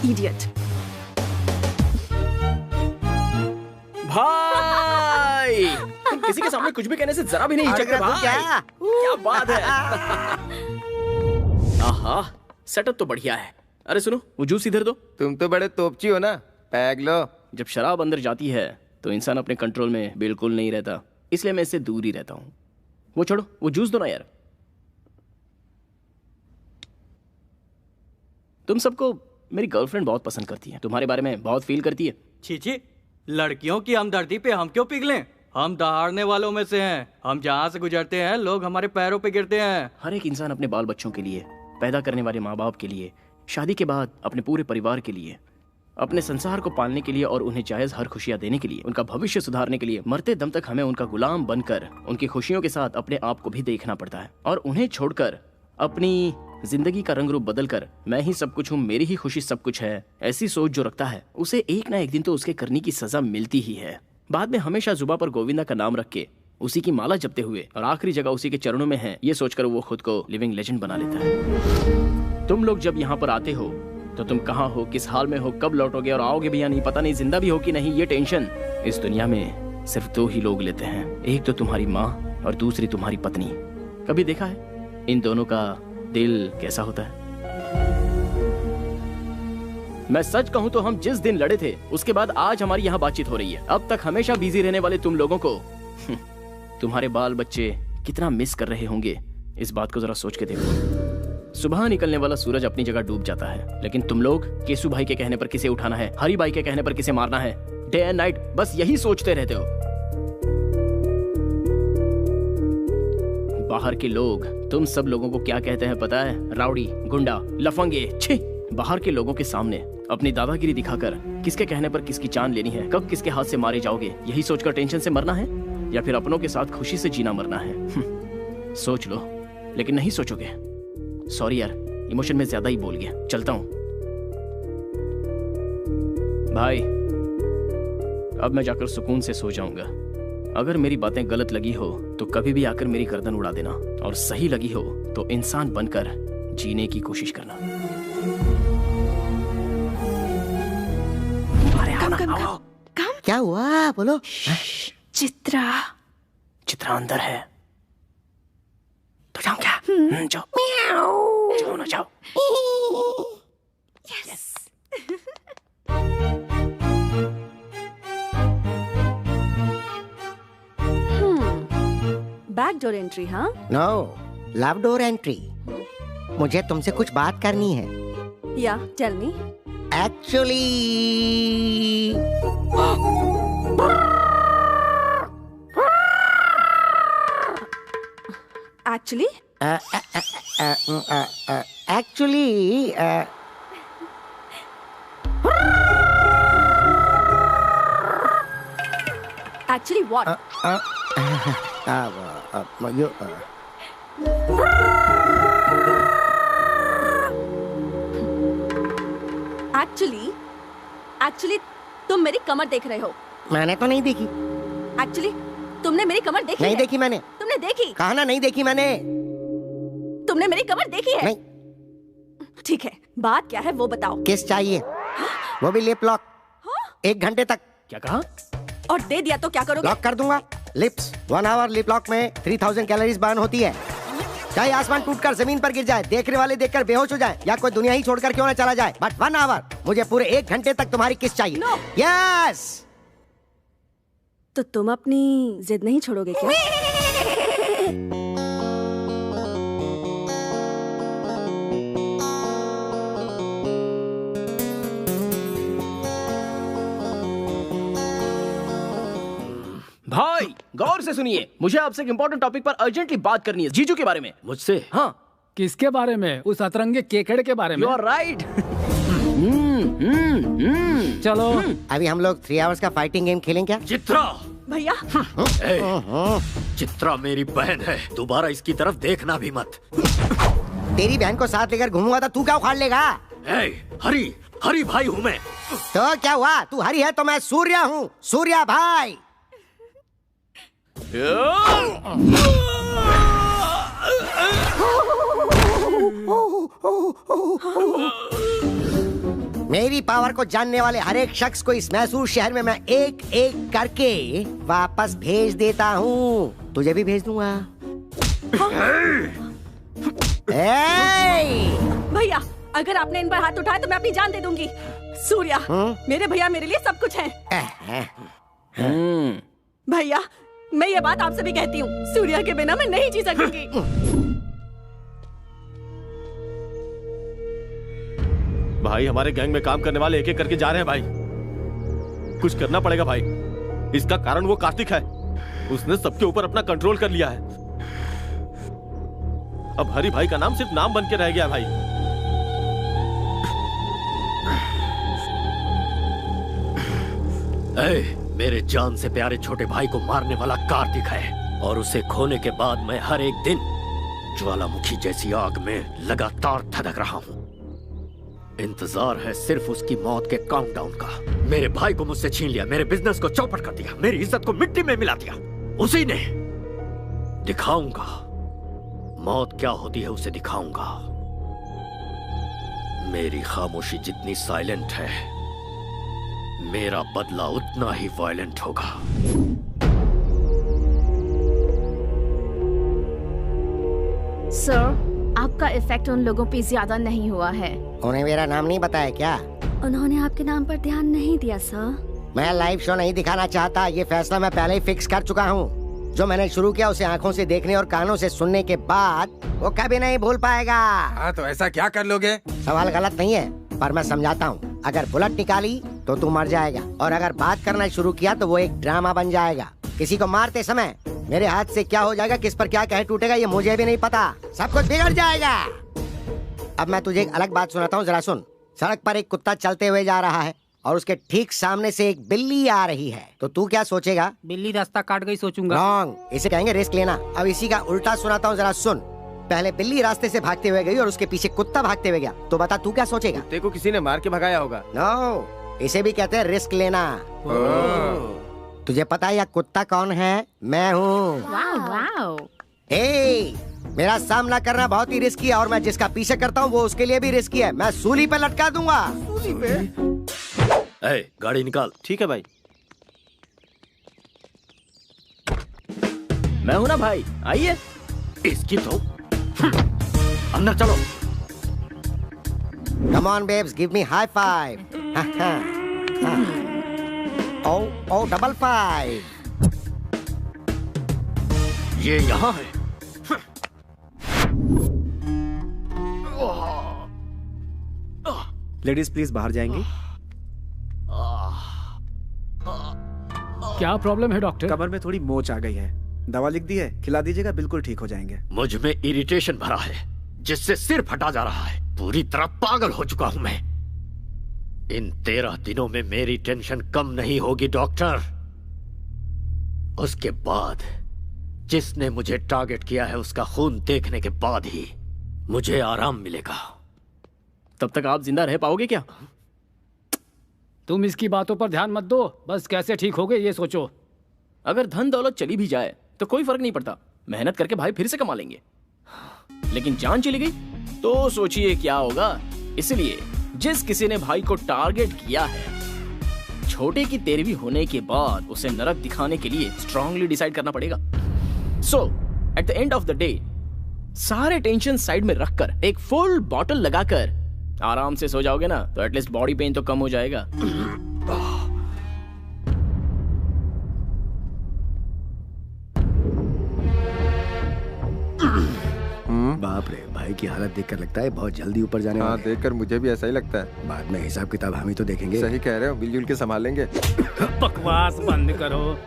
इडियट। भाई तुम किसी के सामने कुछ भी कहने से जरा भी नहीं हिचकते भाई। क्या बात है। आहा, सेटअप तो बढ़िया है। अरे सुनो, वो जूस इधर दो। तुम तो बड़े तोपची हो ना, पैग लो। जब शराब अंदर जाती है तो इंसान अपने कंट्रोल में बिल्कुल नहीं रहता, इसलिए मैं इससे दूर ही रहता हूँ। वो छोड़ो, वो जूस दो ना यार। तुम सबको मेरी गर्लफ्रेंड बहुत पसंद करती है, तुम्हारे बारे में बहुत फील करती है। छी, लड़कियों की हमदर्दी पे हम क्यों पिघलें? हम दहाड़ने वालों में से हैं। हम जहाँ से गुजरते हैं लोग हमारे पैरों पे गिरते हैं। हर एक इंसान अपने बाल बच्चों के लिए, पैदा करने वाले माँ बाप के लिए, शादी के बाद अपने पूरे परिवार के लिए, अपने संसार को पालने के लिए और उन्हें जायज हर खुशियाँ देने के लिए, उनका भविष्य सुधारने के लिए मरते दम तक हमें उनका गुलाम बनकर उनकी खुशियों के साथ अपने आप को भी देखना पड़ता है। और उन्हें छोड़कर अपनी जिंदगी का रंग रूप बदलकर मैं ही सब कुछ हूँ, मेरी ही खुशी सब कुछ है, ऐसी सोच जो रखता है उसे एक ना एक दिन तो उसके करने की सजा मिलती ही है। बाद में हमेशा जुबा पर गोविंदा का नाम रख के उसी की माला जपते हुए और आखिरी जगह उसी के चरणों में है, ये सोचकर वो खुद को लिविंग लेजेंड बना लेता है। तुम लोग जब यहाँ पर आते हो तो तुम कहाँ हो, किस हाल में हो, कब लौटोगे और आओगे भी या नहीं पता नहीं, जिंदा भी हो कि नहीं, ये टेंशन इस दुनिया में सिर्फ 2 ही लोग लेते हैं। एक तो तुम्हारी माँ और दूसरी तुम्हारी पत्नी। कभी देखा है इन दोनों का दिल कैसा होता है? मैं सच कहूं तो हम जिस दिन लड़े थे उसके बाद आज हमारी यहाँ बातचीत हो रही है। अब तक हमेशा बिजी रहने वाले तुम लोगों को तुम्हारे बाल बच्चे कितना मिस कर रहे होंगे, इस बात को जरा सोच के देखो। सुबह निकलने वाला सूरज अपनी जगह डूब जाता है, लेकिन तुम लोग केसू भाई के कहने पर किसे उठाना है, हरी भाई के कहने पर किसे मारना है, डे एंड नाइट बस यही सोचते रहते हो। बाहर के लोग तुम सब लोगों को क्या कहते हैं पता है? राउडी, गुंडा, लफंगे। छी! बाहर के लोगों के सामने अपनी दादागिरी दिखाकर किसके कहने पर किसकी जान लेनी है, कब किसके हाथ से मारे जाओगे, यही सोचकर टेंशन से मरना है या फिर अपनों के साथ खुशी से जीना मरना है? सोच लो, लेकिन नहीं सोचोगे। सॉरी यार, इमोशन में ज्यादा ही बोल गया, चलता हूं। भाई अब मैं जाकर सुकून से सो जाऊंगा। अगर मेरी बातें गलत लगी हो तो कभी भी आकर मेरी गर्दन उड़ा देना, और सही लगी हो तो इंसान बनकर जीने की कोशिश करना। कम। क्या हुआ बोलो? चित्रा अंदर है तो जाओ क्या? जाओ जाओ ना जाओ। यस। Back door entry? हाँ, नो, लव डोर एंट्री। मुझे तुमसे कुछ बात करनी है। Yeah tell me. Actually actually what? Actually तुम मेरी कमर देख रहे हो। मैंने तो नहीं देखी। एक्चुअली तुमने मेरी कमर देखी नहीं है? देखी मैंने। तुमने देखी? कहा ना नहीं देखी मैंने। तुमने मेरी कमर देखी है? नहीं। ठीक है, बात क्या है वो बताओ। किस चाहिए? वो भी लिप लॉक। 1 घंटे तक। क्या कहा? और दे दिया तो क्या करोगे? लॉक कर दूंगा। लिप्स 1 आवर लिप लॉक में 3000 कैलोरीज बर्न होती है। चाहे आसमान टूटकर जमीन पर गिर जाए, देखने वाले देखकर बेहोश हो जाए, या कोई दुनिया ही छोड़कर क्यों ना चला जाए, बट 1 आवर, मुझे पूरे 1 घंटे तक तुम्हारी किस चाहिए। यस। तो तुम अपनी जिद नहीं छोड़ोगे क्या? भाई गौर से सुनिए, मुझे आपसे एक इंपॉर्टेंट टॉपिक पर अर्जेंटली बात करनी है, जीजू के बारे में। मुझसे? हाँ। किसके बारे में? उस अतरंगे केकड़े के बारे में? You are right. चलो अभी हम लोग 3 आवर्स का फाइटिंग गेम खेलें क्या? चित्रा! भैया चित्रा मेरी बहन है, दोबारा इसकी तरफ देखना भी मत। तेरी बहन को साथ लेकर घूमूंगा तो तू क्या उखाड़ लेगा? हरी भाई हूँ मैं। तो क्या हुआ? तू हरी है तो मैं सूर्या हूँ, सूर्या भाई। मेरी पावर को जानने वाले हर एक शख्स को इस मैसूर शहर में मैं एक एक करके वापस भेज देता हूँ। तुझे भी भेज दूंगा। भैया अगर आपने इन पर हाथ उठाया तो मैं अपनी जान दे दूंगी। सूर्या मेरे भैया मेरे लिए सब कुछ है। भैया मैं ये बात आपसे भी कहती हूँ, सूर्या के बिना मैं नहीं जी सकूंगी। भाई हमारे गैंग में काम करने वाले एक एक करके जा रहे हैं भाई। कुछ करना पड़ेगा भाई। इसका कारण वो कार्तिक है, उसने सबके ऊपर अपना कंट्रोल कर लिया है। अब हरी भाई का नाम सिर्फ नाम बन के रह गया भाई। मेरे जान से प्यारे छोटे भाई को मारने वाला कार्तिक है, और उसे खोने के बाद मैं हर एक दिन ज्वालामुखी जैसी आग में लगातार धधक रहा हूँ। इंतजार है सिर्फ उसकी मौत के काउंटडाउन का। मेरे भाई को मुझसे छीन लिया, मेरे बिजनेस को चौपट कर दिया, मेरी इज्जत को मिट्टी में मिला दिया। उसी ने। दिखाऊंगा मौत क्या होती है, उसे दिखाऊंगा। मेरी खामोशी जितनी साइलेंट है, मेरा बदला उतना ही वायलेंट होगा। सर आपका इफेक्ट उन लोगों पे ज्यादा नहीं हुआ है। उन्हें मेरा नाम नहीं बताया क्या? उन्होंने आपके नाम पर ध्यान नहीं दिया सर। मैं लाइव शो नहीं दिखाना चाहता, ये फैसला मैं पहले ही फिक्स कर चुका हूँ। जो मैंने शुरू किया उसे आंखों से देखने और कानों से सुनने के बाद वो कभी नहीं भूल पाएगा। हाँ तो ऐसा क्या कर लोगे? सवाल गलत नहीं है, पर मैं समझाता हूँ। अगर बुलेट निकाली तो तू मर जाएगा, और अगर बात करना शुरू किया तो वो एक ड्रामा बन जाएगा। किसी को मारते समय मेरे हाथ से क्या हो जाएगा, किस पर क्या कह टूटेगा, ये मुझे भी नहीं पता। सब कुछ बिगड़ जाएगा। अब मैं तुझे एक अलग बात सुनाता हूँ, जरा सुन। सड़क पर एक कुत्ता चलते हुए जा रहा है और उसके ठीक सामने से एक बिल्ली आ रही है, तो तू क्या सोचेगा? बिल्ली रास्ता काट गई सोचूंगा। रॉन्ग, इसे कहेंगे रिस्क लेना। अब इसी का उल्टा सुनाता हूँ, जरा सुन। पहले बिल्ली रास्ते से भागते हुए गई और उसके पीछे कुत्ता भागते हुए गया, तो बता तू क्या सोचेगा? कुत्ते को किसी ने मार के भगाया होगा। नो, इसे भी कहते हैं रिस्क लेना। तुझे पता है यह कुत्ता कौन है? मैं हूँ। मेरा सामना करना बहुत ही रिस्की है, और मैं जिसका पीछे करता हूँ वो उसके लिए भी रिस्की है। मैं सूली पे लटका दूंगा। सूली पे? गाड़ी निकाल। ठीक है भाई। मैं हूं ना भाई, आइए। इसकी तो अंदर चलो। Come on babes, give me high five. Oh, double five. ये यहाँ है। लेडीज प्लीज बाहर जाएंगी। क्या प्रॉब्लम है डॉक्टर? कमर में थोड़ी मोच आ गई है, दवा लिख दी है, खिला दीजिएगा, बिल्कुल ठीक हो जाएंगे। मुझ में इरिटेशन भरा है जिससे सिर फटा जा रहा है। पूरी तरह पागल हो चुका हूं मैं। इन 13 दिनों में मेरी टेंशन कम नहीं होगी डॉक्टर। उसके बाद जिसने मुझे टारगेट किया है उसका खून देखने के बाद ही मुझे आराम मिलेगा। तब तक आप जिंदा रह पाओगे क्या? तुम इसकी बातों पर ध्यान मत दो, बस कैसे ठीक होगे ये सोचो। अगर धन दौलत चली भी जाए तो कोई फर्क नहीं पड़ता, मेहनत करके भाई फिर से कमा लेंगे। लेकिन जान चली गई तो सोचिए क्या होगा। इसलिए जिस किसी ने भाई को टारगेट किया है, छोटे की 13वीं होने के बाद उसे नरक दिखाने के लिए स्ट्रांगली डिसाइड करना पड़ेगा। So at the end of the day सारे टेंशन साइड में रखकर एक फुल बॉटल लगाकर आराम से सो जाओगे ना, तो एटलीस्ट बॉडी पेन तो कम हो जाएगा। बाप रे, भाई की हालत देखकर लगता है बहुत जल्दी ऊपर जाने वाले हैं। देखकर मुझे भी ऐसा ही लगता है। बाद में हिसाब किताब हम ही तो देखेंगे। सही कह रहे हो, मिलजुल के संभालेंगे। बकवास बंद करो।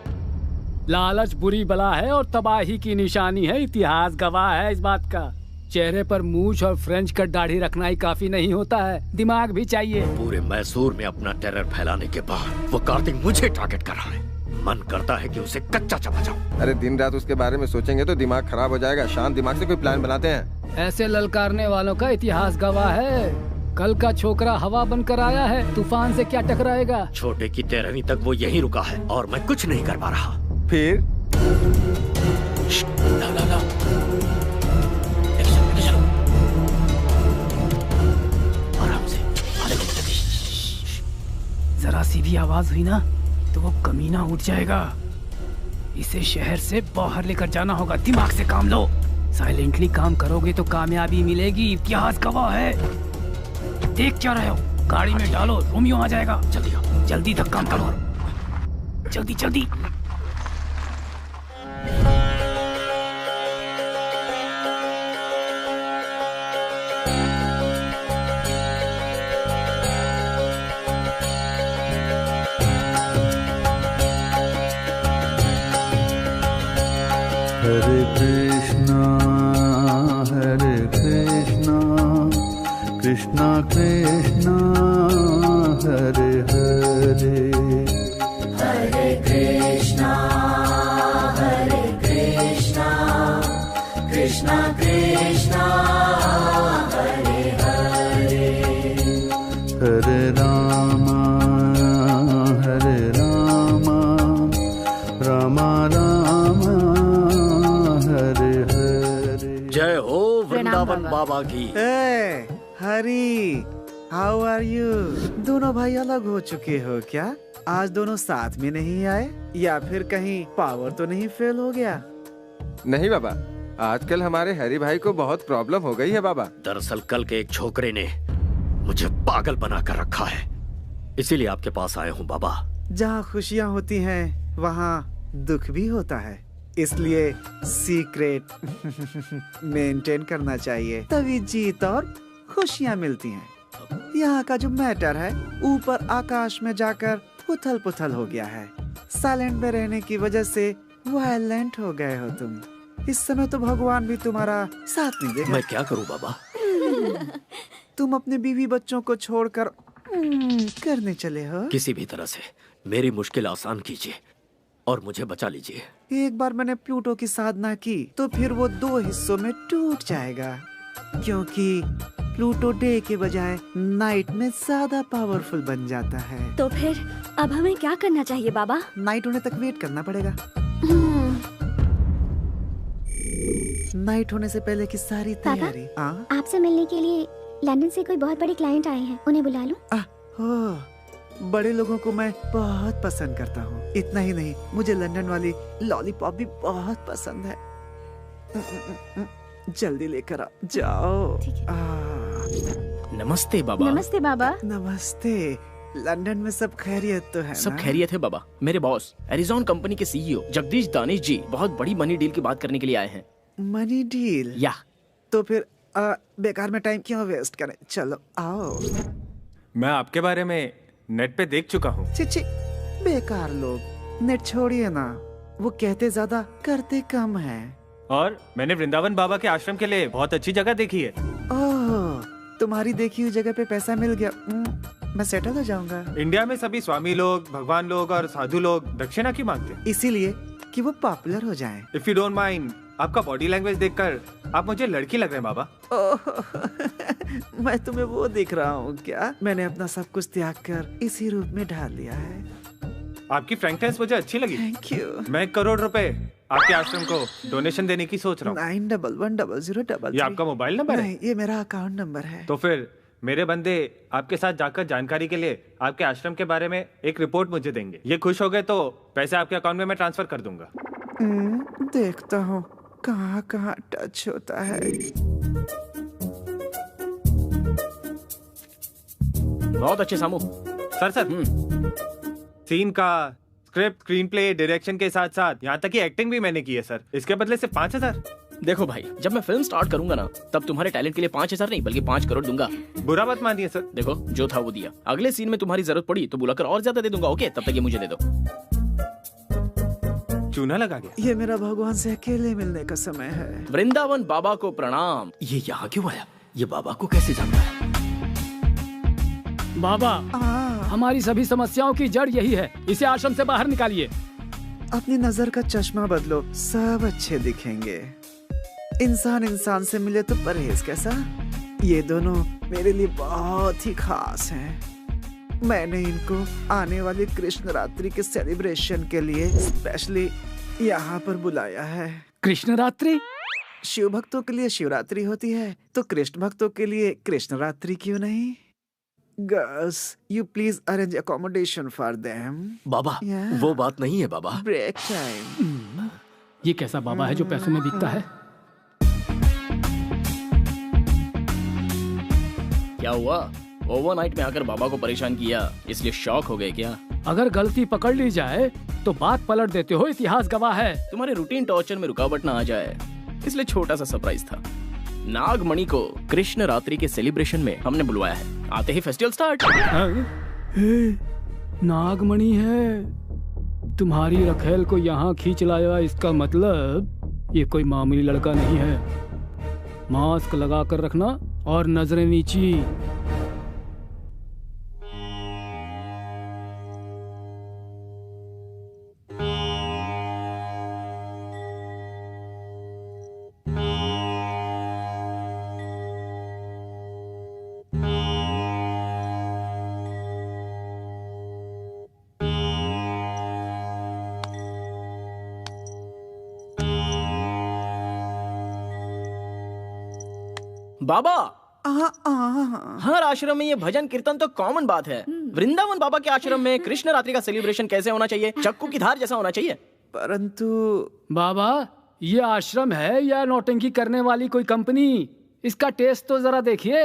लालच बुरी बला है और तबाही की निशानी है। इतिहास गवाह है इस बात का। चेहरे पर मूछ और फ्रेंच कट दाढ़ी रखना ही काफी नहीं होता है, दिमाग भी चाहिए। पूरे मैसूर में अपना टेरर फैलाने के बाद वो कार्तिक मुझे टारगेट कर रहा है। मन करता है कि उसे कच्चा चबा जाऊं। अरे दिन रात उसके बारे में सोचेंगे तो दिमाग खराब हो जाएगा। शांत दिमाग से कोई प्लान बनाते हैं। ऐसे ललकारने वालों का इतिहास गवाह है। कल का छोकरा हवा बनकर आया है, तूफान से क्या टकराएगा। छोटे की 13वीं तक वो यहीं रुका है और मैं कुछ नहीं कर पा रहा। फिर आराम से। जरा सी भी आवाज हुई ना तो वो कमीना उठ जाएगा। इसे शहर से बाहर लेकर जाना होगा। दिमाग से काम लो। साइलेंटली काम करोगे तो कामयाबी मिलेगी। इतिहास गवाह है। देख क्या रहे हो? गाड़ी में डालो, रोमियो आ जाएगा। जल्दी जल्दी तक काम करो। जल्दी जल्दी। हरे कृष्णा कृष्णा कृष्णा हरे हरे, हरे कृष्णा कृष्णा कृष्णा हरे हरे, हरे राम राम राम हरे हरे। जय हो वृंदावन बाबा की। हरी, हाउ आर यू? दोनों भाई अलग हो चुके हो क्या? आज दोनों साथ में नहीं आए, या फिर कहीं पावर तो नहीं फेल हो गया? नहीं बाबा, आजकल हमारे हरी भाई को बहुत प्रॉब्लम हो गई है बाबा। दरअसल कल के एक छोकरे ने मुझे पागल बना कर रखा है, इसीलिए आपके पास आया हूँ बाबा। जहाँ खुशियाँ होती हैं वहाँ दुख भी होता है। इसलिए सीक्रेट मेंटेन करना चाहिए, तभी जीत और खुशियाँ मिलती हैं। यहाँ का जो मैटर है ऊपर आकाश में जाकर उथल पुथल हो गया है। साइलेंट में रहने की वजह से वायलेंट हो गए हो तुम। इस समय तो भगवान भी तुम्हारा साथ नहीं देगा। मैं क्या करूँ बाबा? तुम अपने बीवी बच्चों को छोड़कर करने चले हो। किसी भी तरह से मेरी मुश्किल आसान कीजिए और मुझे बचा लीजिए। एक बार मैंने प्लूटो की साधना की तो फिर वो 2 हिस्सों में टूट जाएगा, क्योंकि प्लूटो डे के बजाय नाइट में ज्यादा पावरफुल बन जाता है। तो फिर अब हमें क्या करना चाहिए बाबा? नाइट होने तक वेट करना पड़ेगा। नाइट होने से पहले की सारी तैयारी। आपसे मिलने के लिए लंदन से कोई बहुत बड़े क्लाइंट आए हैं, उन्हें बुला लूं? हो, बड़े लोगों को मैं बहुत पसंद करता हूँ। इतना ही नहीं, मुझे लंदन वाली लॉलीपॉप भी बहुत पसंद है। जल्दी लेकर आ जाओ। नमस्ते बाबा। नमस्ते बाबा। नमस्ते। लंदन में सब खैरियत तो है? सब खैरियत है बाबा। मेरे बॉस एरिजॉन कंपनी के सीईओ जगदीश दानिश जी बहुत बड़ी मनी डील की बात करने के लिए आए हैं। Money deal? या तो फिर बेकार में टाइम क्यों वेस्ट करें, चलो आओ। मैं आपके बारे में नेट पे देख चुका हूँ। छी, बेकार लोग, नेट छोड़िए ना, वो कहते ज्यादा करते कम है। और मैंने वृंदावन बाबा के आश्रम के लिए बहुत अच्छी जगह देखी है। ओह, तुम्हारी देखी हुई जगह पे पैसा मिल गया, मैं सेटल हो जाऊंगा। इंडिया में सभी स्वामी लोग, भगवान लोग और साधु लोग दक्षिणा क्यों मांगते हैं? इसीलिए कि वो पॉपुलर हो जाएं। इफ यू डोंट माइंड, आपका बॉडी लैंग्वेज देखकर आप मुझे लड़की लग रहे हैं बाबा। मैं तुम्हें वो दिख रहा हूँ क्या? मैंने अपना सब कुछ त्याग कर इसी रूप में ढाल लिया है। आपकी फ्रैंकनेस मुझे अच्छी लगी। Thank you. मैं 1 करोड़ रुपए आपके आश्रम को डोनेशन देने की सोच रहा हूँ। 911003। ये आपका मोबाइल नंबर है? नहीं, ये मेरा अकाउंट नंबर है। तो फिर मेरे बंदे आपके साथ जाकर जानकारी के लिए आपके आश्रम के बारे में एक रिपोर्ट मुझे देंगे। ये खुश हो गए तो पैसे आपके अकाउंट में मैं ट्रांसफर कर दूंगा। देखता हूँ कहाँ कहाँ टच होता है। बहुत अच्छे सामू। सर सीन का स्क्रिप्ट, स्क्रीन प्ले, डायरेक्शन के साथ साथ यहाँ तक कि एक्टिंग भी मैंने की है सर। इसके बदले सिर्फ 5000। देखो भाई, जब मैं फिल्म स्टार्ट करूंगा ना, तब तुम्हारे टैलेंट के लिए 5000 नहीं बल्कि 5 करोड़ दूंगा। बुरा मत मानिए सर। देखो, जो था वो दिया। अगले सीन में तुम्हारी जरूरत पड़ी तो बुलाकर और ज्यादा दे दूंगा। ओके, तब तक ये मुझे दे दो। चूना लगा गया। ये मेरा भगवान से अकेले मिलने का समय है। वृंदावन बाबा को प्रणाम। ये यहाँ क्यों आया? ये बाबा को कैसे जानता है? बाबा, हमारी सभी समस्याओं की जड़ यही है, इसे आश्रम से बाहर निकालिए। अपनी नजर का चश्मा बदलो, सब अच्छे दिखेंगे। इंसान इंसान से मिले तो परहेज कैसा? ये दोनों मेरे लिए बहुत ही खास हैं। मैंने इनको आने वाली कृष्ण रात्रि के सेलिब्रेशन के लिए स्पेशली यहाँ पर बुलाया है। कृष्ण रात्रि? शिव भक्तों के लिए शिवरात्रि होती है, तो कृष्ण भक्तों के लिए कृष्ण रात्रि क्यों नहीं? Girls, you please arrange accommodation for them. बाबा, वो बात नहीं है बाबा। Break time. ये कैसा बाबा है जो पैसों में बिकता है? क्या हुआ? ओवरनाइट में आकर बाबा को परेशान किया, इसलिए शॉक हो गए क्या? अगर गलती पकड़ ली जाए तो बात पलट देते हो, इतिहास गवाह है। तुम्हारे रूटीन टॉर्चर में रुकावट ना आ जाए, इसलिए छोटा सा सरप्राइज था। नागमणि को कृष्ण रात्रि के सेलिब्रेशन में हमने बुलवाया है। आते ही फेस्टिवल स्टार्ट। नागमणि है? तुम्हारी रखेल को यहाँ खींच लाया, इसका मतलब ये कोई मामूली लड़का नहीं है। मास्क लगा कर रखना और नजरें नीची। बाबा, हर आश्रम में ये भजन कीर्तन तो कॉमन बात है। वृंदावन बाबा के आश्रम में कृष्ण रात्रि का सेलिब्रेशन कैसे होना चाहिए? चक्कू की धार जैसा होना चाहिए। परंतु बाबा, ये आश्रम है या नौटंकी करने वाली कोई कंपनी? इसका टेस्ट तो जरा देखिए।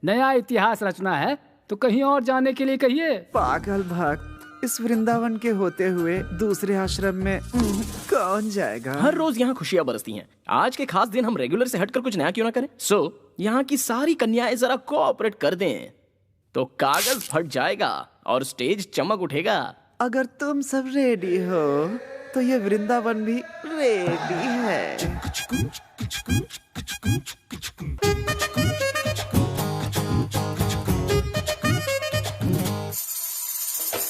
नया इतिहास रचना है तो कहीं और जाने के लिए कहिए। पागल भक्त, इस वृंदावन के होते हुए दूसरे आश्रम में कौन जाएगा? हर रोज यहाँ खुशियाँ बरसती हैं। आज के खास दिन हम रेगुलर से हटकर कुछ नया क्यों ना करें? यहाँ की सारी कन्याएं जरा कोऑपरेट कर दें तो कागज फट जाएगा और स्टेज चमक उठेगा। अगर तुम सब रेडी हो तो ये वृंदावन भी रेडी है।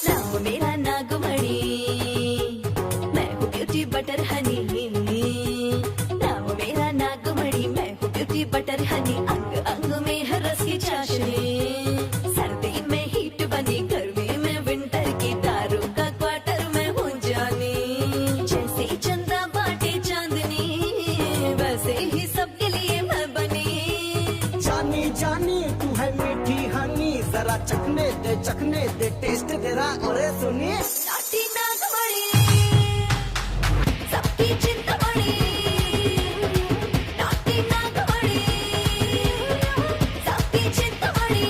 नाम मेरा नागमणि, मैं हूँ ब्यूटी बटर हनी। नाम मेरा नागमणि, मैं हूँ ब्यूटी बटर हनी। अंग अंग में है रस की चाशनी, सर्दी में हीट बनी, गर्मी में विंटर की, दारू का क्वार्टर में हूँ जानी। जैसे चंदा बाटे चांदनी, वैसे ही सबके लिए मैं बनी। जानी जानी तू है मीठी हनी, जरा चखने दे टेस्ट तेरा। अरे सुनिए नाटी नागमणि, सबकी चिंतामणि। नाटी नागमणि, सबकी चिंतामणि।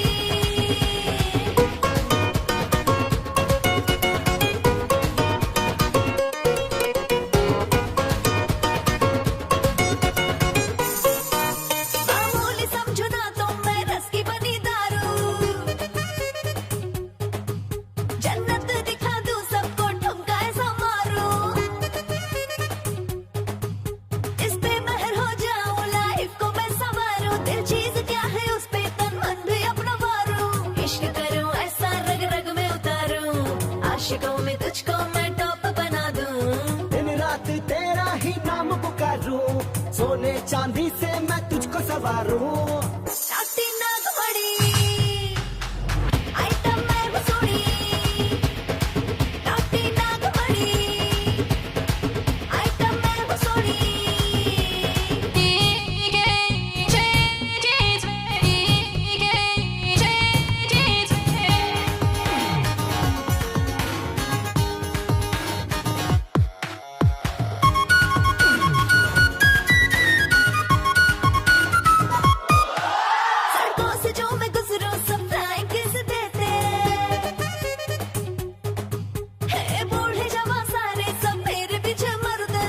मामूली समझो ना तो मैं रस की बनी दारू। जन्नत दिखा दूं सबको, ठुमका ऐसा मारूं। इस पे महर हो जाऊं, लाइफ को मैं संवारूं। दिल चीज क्या है उस पे तन मन भी अपना वारूं। इश्क करूं ऐसा रग रग में उतारूं, आशिकों में तुझको मैं टॉप बना दूं। दिन रात तेरा ही नाम पुकारूं, सोने चांदी से मैं तुझको सवारूं। नाटी नागमणि, आइटम मैं हूँ सोनी। नाटी नागमणि, आइटम मैं हूँ सोनी। सड़कों से जो मैं गुजरूं सब फ्लाइंग किस देते हैं। बूढ़े जवान सारे सब मेरे पीछे मरते।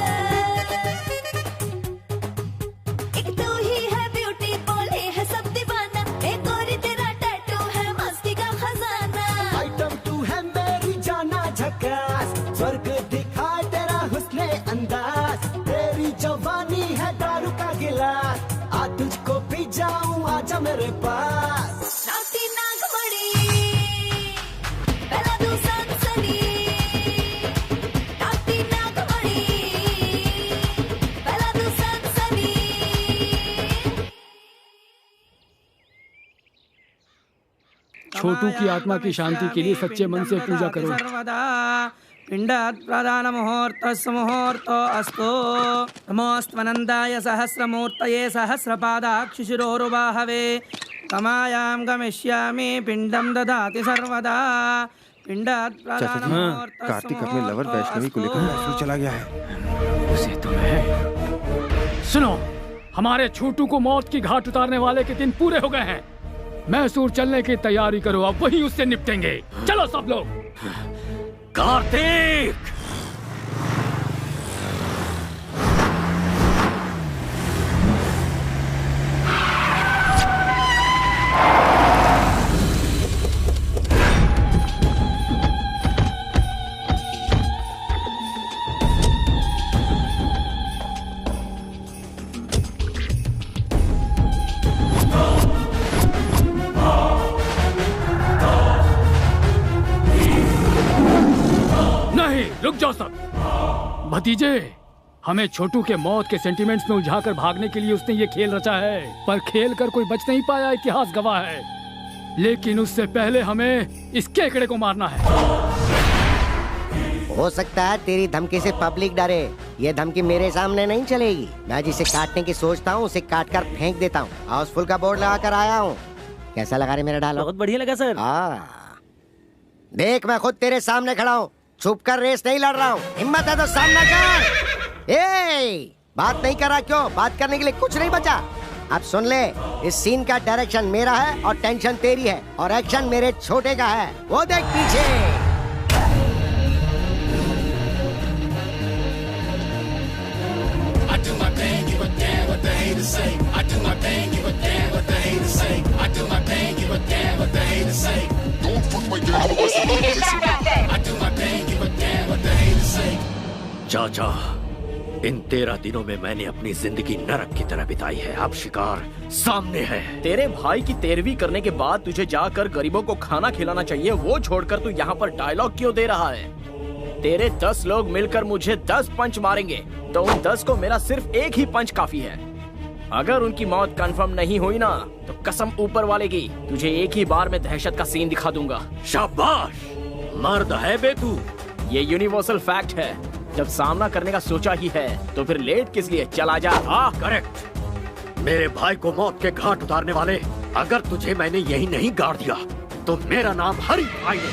एक तू ही है ब्यूटी, बोले है सब दीवाना। एक और तेरा टैटू है मस्ती का खजाना। आइटम तू है मेरी जाना झकास, स्वर्ग दिखाए तेरा हुस्ने अंदाज। तेरी जवानी है दारू का गिलास, आ तुझको पी जाऊं आजा मेरे पास। नाटी नागमणि, पहला तू सनसनी। नाटी नागमणि, पहला तू सनसनी। छोटू की आत्मा की शांति के लिए सच्चे मन से पूजा करो। सर्वदा पिंडात् प्रधान मुहूर्तस्य मुहूर्तो अस्तु। नमोऽस्त्वनन्दाय सहस्रमूर्तये सहस्रपादाक्षिशिरोरुबाहवे। कमायां गमिष्यामि पिंडं ददाति सर्वदा। पिंडात् प्रधान मुहूर्तस्य कार्तिक अपने लवर वैष्णवी को लेकर मैसूर चला गया है। उसे तो है। सुनो, हमारे छोटू को मौत की घाट उतारने वाले के दिन पूरे हो गए हैं। मैसूर चलने की तैयारी करो, अब वही उससे निपटेंगे। चलो सब लोग। कार्तिक! रुक जाओ सब। भतीजे, हमें छोटू के मौत के सेंटिमेंट्स में उलझाकर भागने के लिए उसने ये खेल रचा है, पर खेल कर कोई बच नहीं पाया, इतिहास गवाह है। लेकिन उससे पहले हमें इस केकड़े को मारना है। हो सकता है तेरी धमकी से पब्लिक डरे, ये धमकी मेरे सामने नहीं चलेगी। मैं जिसे काटने की सोचता हूँ उसे काट कर फेंक देता हूँ। हाउसफुल का बोर्ड लगा कर आया हूँ। कैसा लगा रे मेरा डायलॉग? बहुत बढ़िया लगा सर। देख, मैं खुद तेरे सामने खड़ा हूँ, छुप कर रेस नहीं लड़ रहा हूँ। हिम्मत है तो सामना कर। बात नहीं कर रहा क्यों? बात करने के लिए कुछ नहीं बचा। अब सुन ले, इस सीन का डायरेक्शन मेरा है और टेंशन तेरी है और एक्शन मेरे छोटे का है। वो देख पीछे। haters say. I do my thing, give a damn what the haters say. I do my thing, give a damn what the haters say. Don't fuck my girl, what's the haters say? I do my thing, give a damn what the haters say. चाचा, इन 13 दिनों में मैंने अपनी जिंदगी नरक की तरह बिताई है। अब शिकार सामने है। तेरे भाई की 13वीं करने के बाद तुझे जाकर गरीबों को खाना खिलाना चाहिए, वो छोड़कर तू यहाँ पर डायलॉग क्यों दे रहा है? तेरे 10 लोग मिलकर मुझे 10 पंच मारेंगे, तो उन 10 को मेरा सिर्फ एक ही पंच काफी है। अगर उनकी मौत कंफर्म नहीं हुई ना, तो कसम ऊपर वाले की, तुझे एक ही बार में दहशत का सीन दिखा दूंगा। शाबाश, मर्द है बे तू। ये यूनिवर्सल फैक्ट है। जब सामना करने का सोचा ही है, तो फिर लेट किस लिए? चला जा। करेक्ट। मेरे भाई को मौत के घाट उतारने वाले, अगर तुझे मैंने यही नहीं गाड़ दिया, तो मेरा नाम हरी भाई है।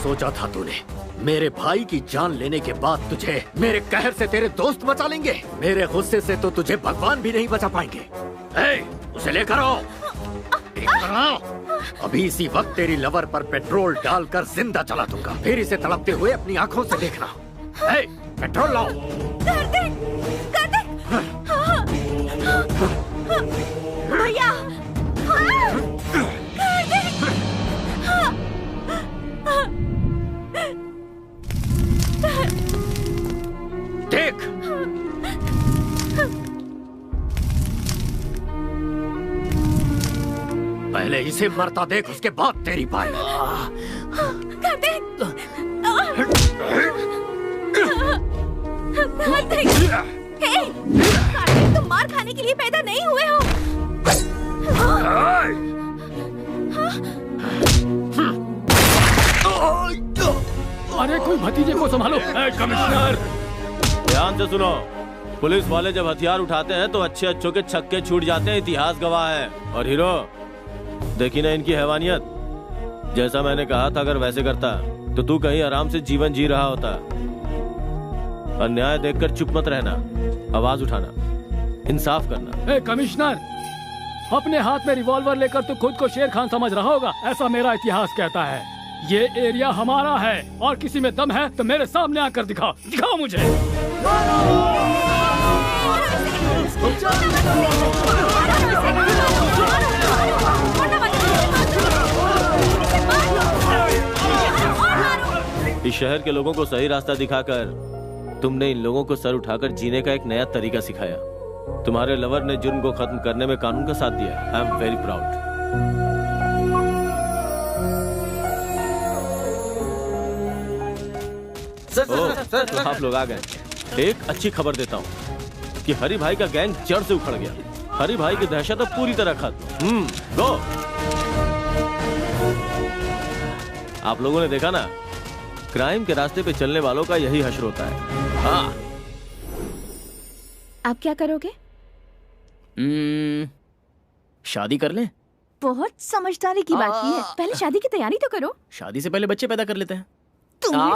सोचा था तूने मेरे भाई की जान लेने के बाद तुझे मेरे कहर से तेरे दोस्त बचा लेंगे? मेरे गुस्से से तो तुझे भगवान भी नहीं बचा पाएंगे। उसे लेकर आओ। अभी इसी वक्त तेरी लवर पर पेट्रोल डालकर जिंदा जला दूंगा, फिर इसे तड़पते हुए अपनी आंखों से देखना। पेट्रोल लाओ। भैया देख, पहले इसे मरता देख, उसके बाद तेरी बारी। तुम मार खाने के लिए पैदा नहीं हुए हो। अरे कोई भतीजे को संभालो। कमिश्नर ध्यान से सुनो, पुलिस वाले जब हथियार उठाते हैं तो अच्छे अच्छों के छक्के छूट जाते हैं, इतिहास गवाह है। और हीरो, देखी ना इनकी हैवानियत। जैसा मैंने कहा था, अगर वैसे करता तो तू कहीं आराम से जीवन जी रहा होता। अन्याय देखकर चुप मत रहना, आवाज उठाना, इंसाफ करना। कमिश्नर, अपने हाथ में रिवॉल्वर लेकर तू खुद को शेर खान समझ रहा होगा, ऐसा मेरा इतिहास कहता है। ये एरिया हमारा है और किसी में दम है तो मेरे सामने आकर दिखाओ, दिखाओ मुझे। इस शहर के लोगों को सही रास्ता दिखाकर तुमने इन लोगों को सर उठाकर जीने का एक नया तरीका सिखाया। तुम्हारे लवर ने जुर्म को खत्म करने में कानून का साथ दिया। I am very proud. Sir, तो आप लोग आ गए। एक अच्छी खबर देता हूँ कि हरी भाई का गैंग जड़ से उखड़ गया। हरी भाई की दहशत अब पूरी तरह खत्म। गो। आप लोगों ने देखा ना, क्राइम के रास्ते पे चलने वालों का यही हश्र होता है। हाँ, आप क्या करोगे? शादी कर लें? बहुत समझदारी की बात की है। पहले शादी की तैयारी तो करो। शादी से पहले बच्चे पैदा कर लेते हैं। तुम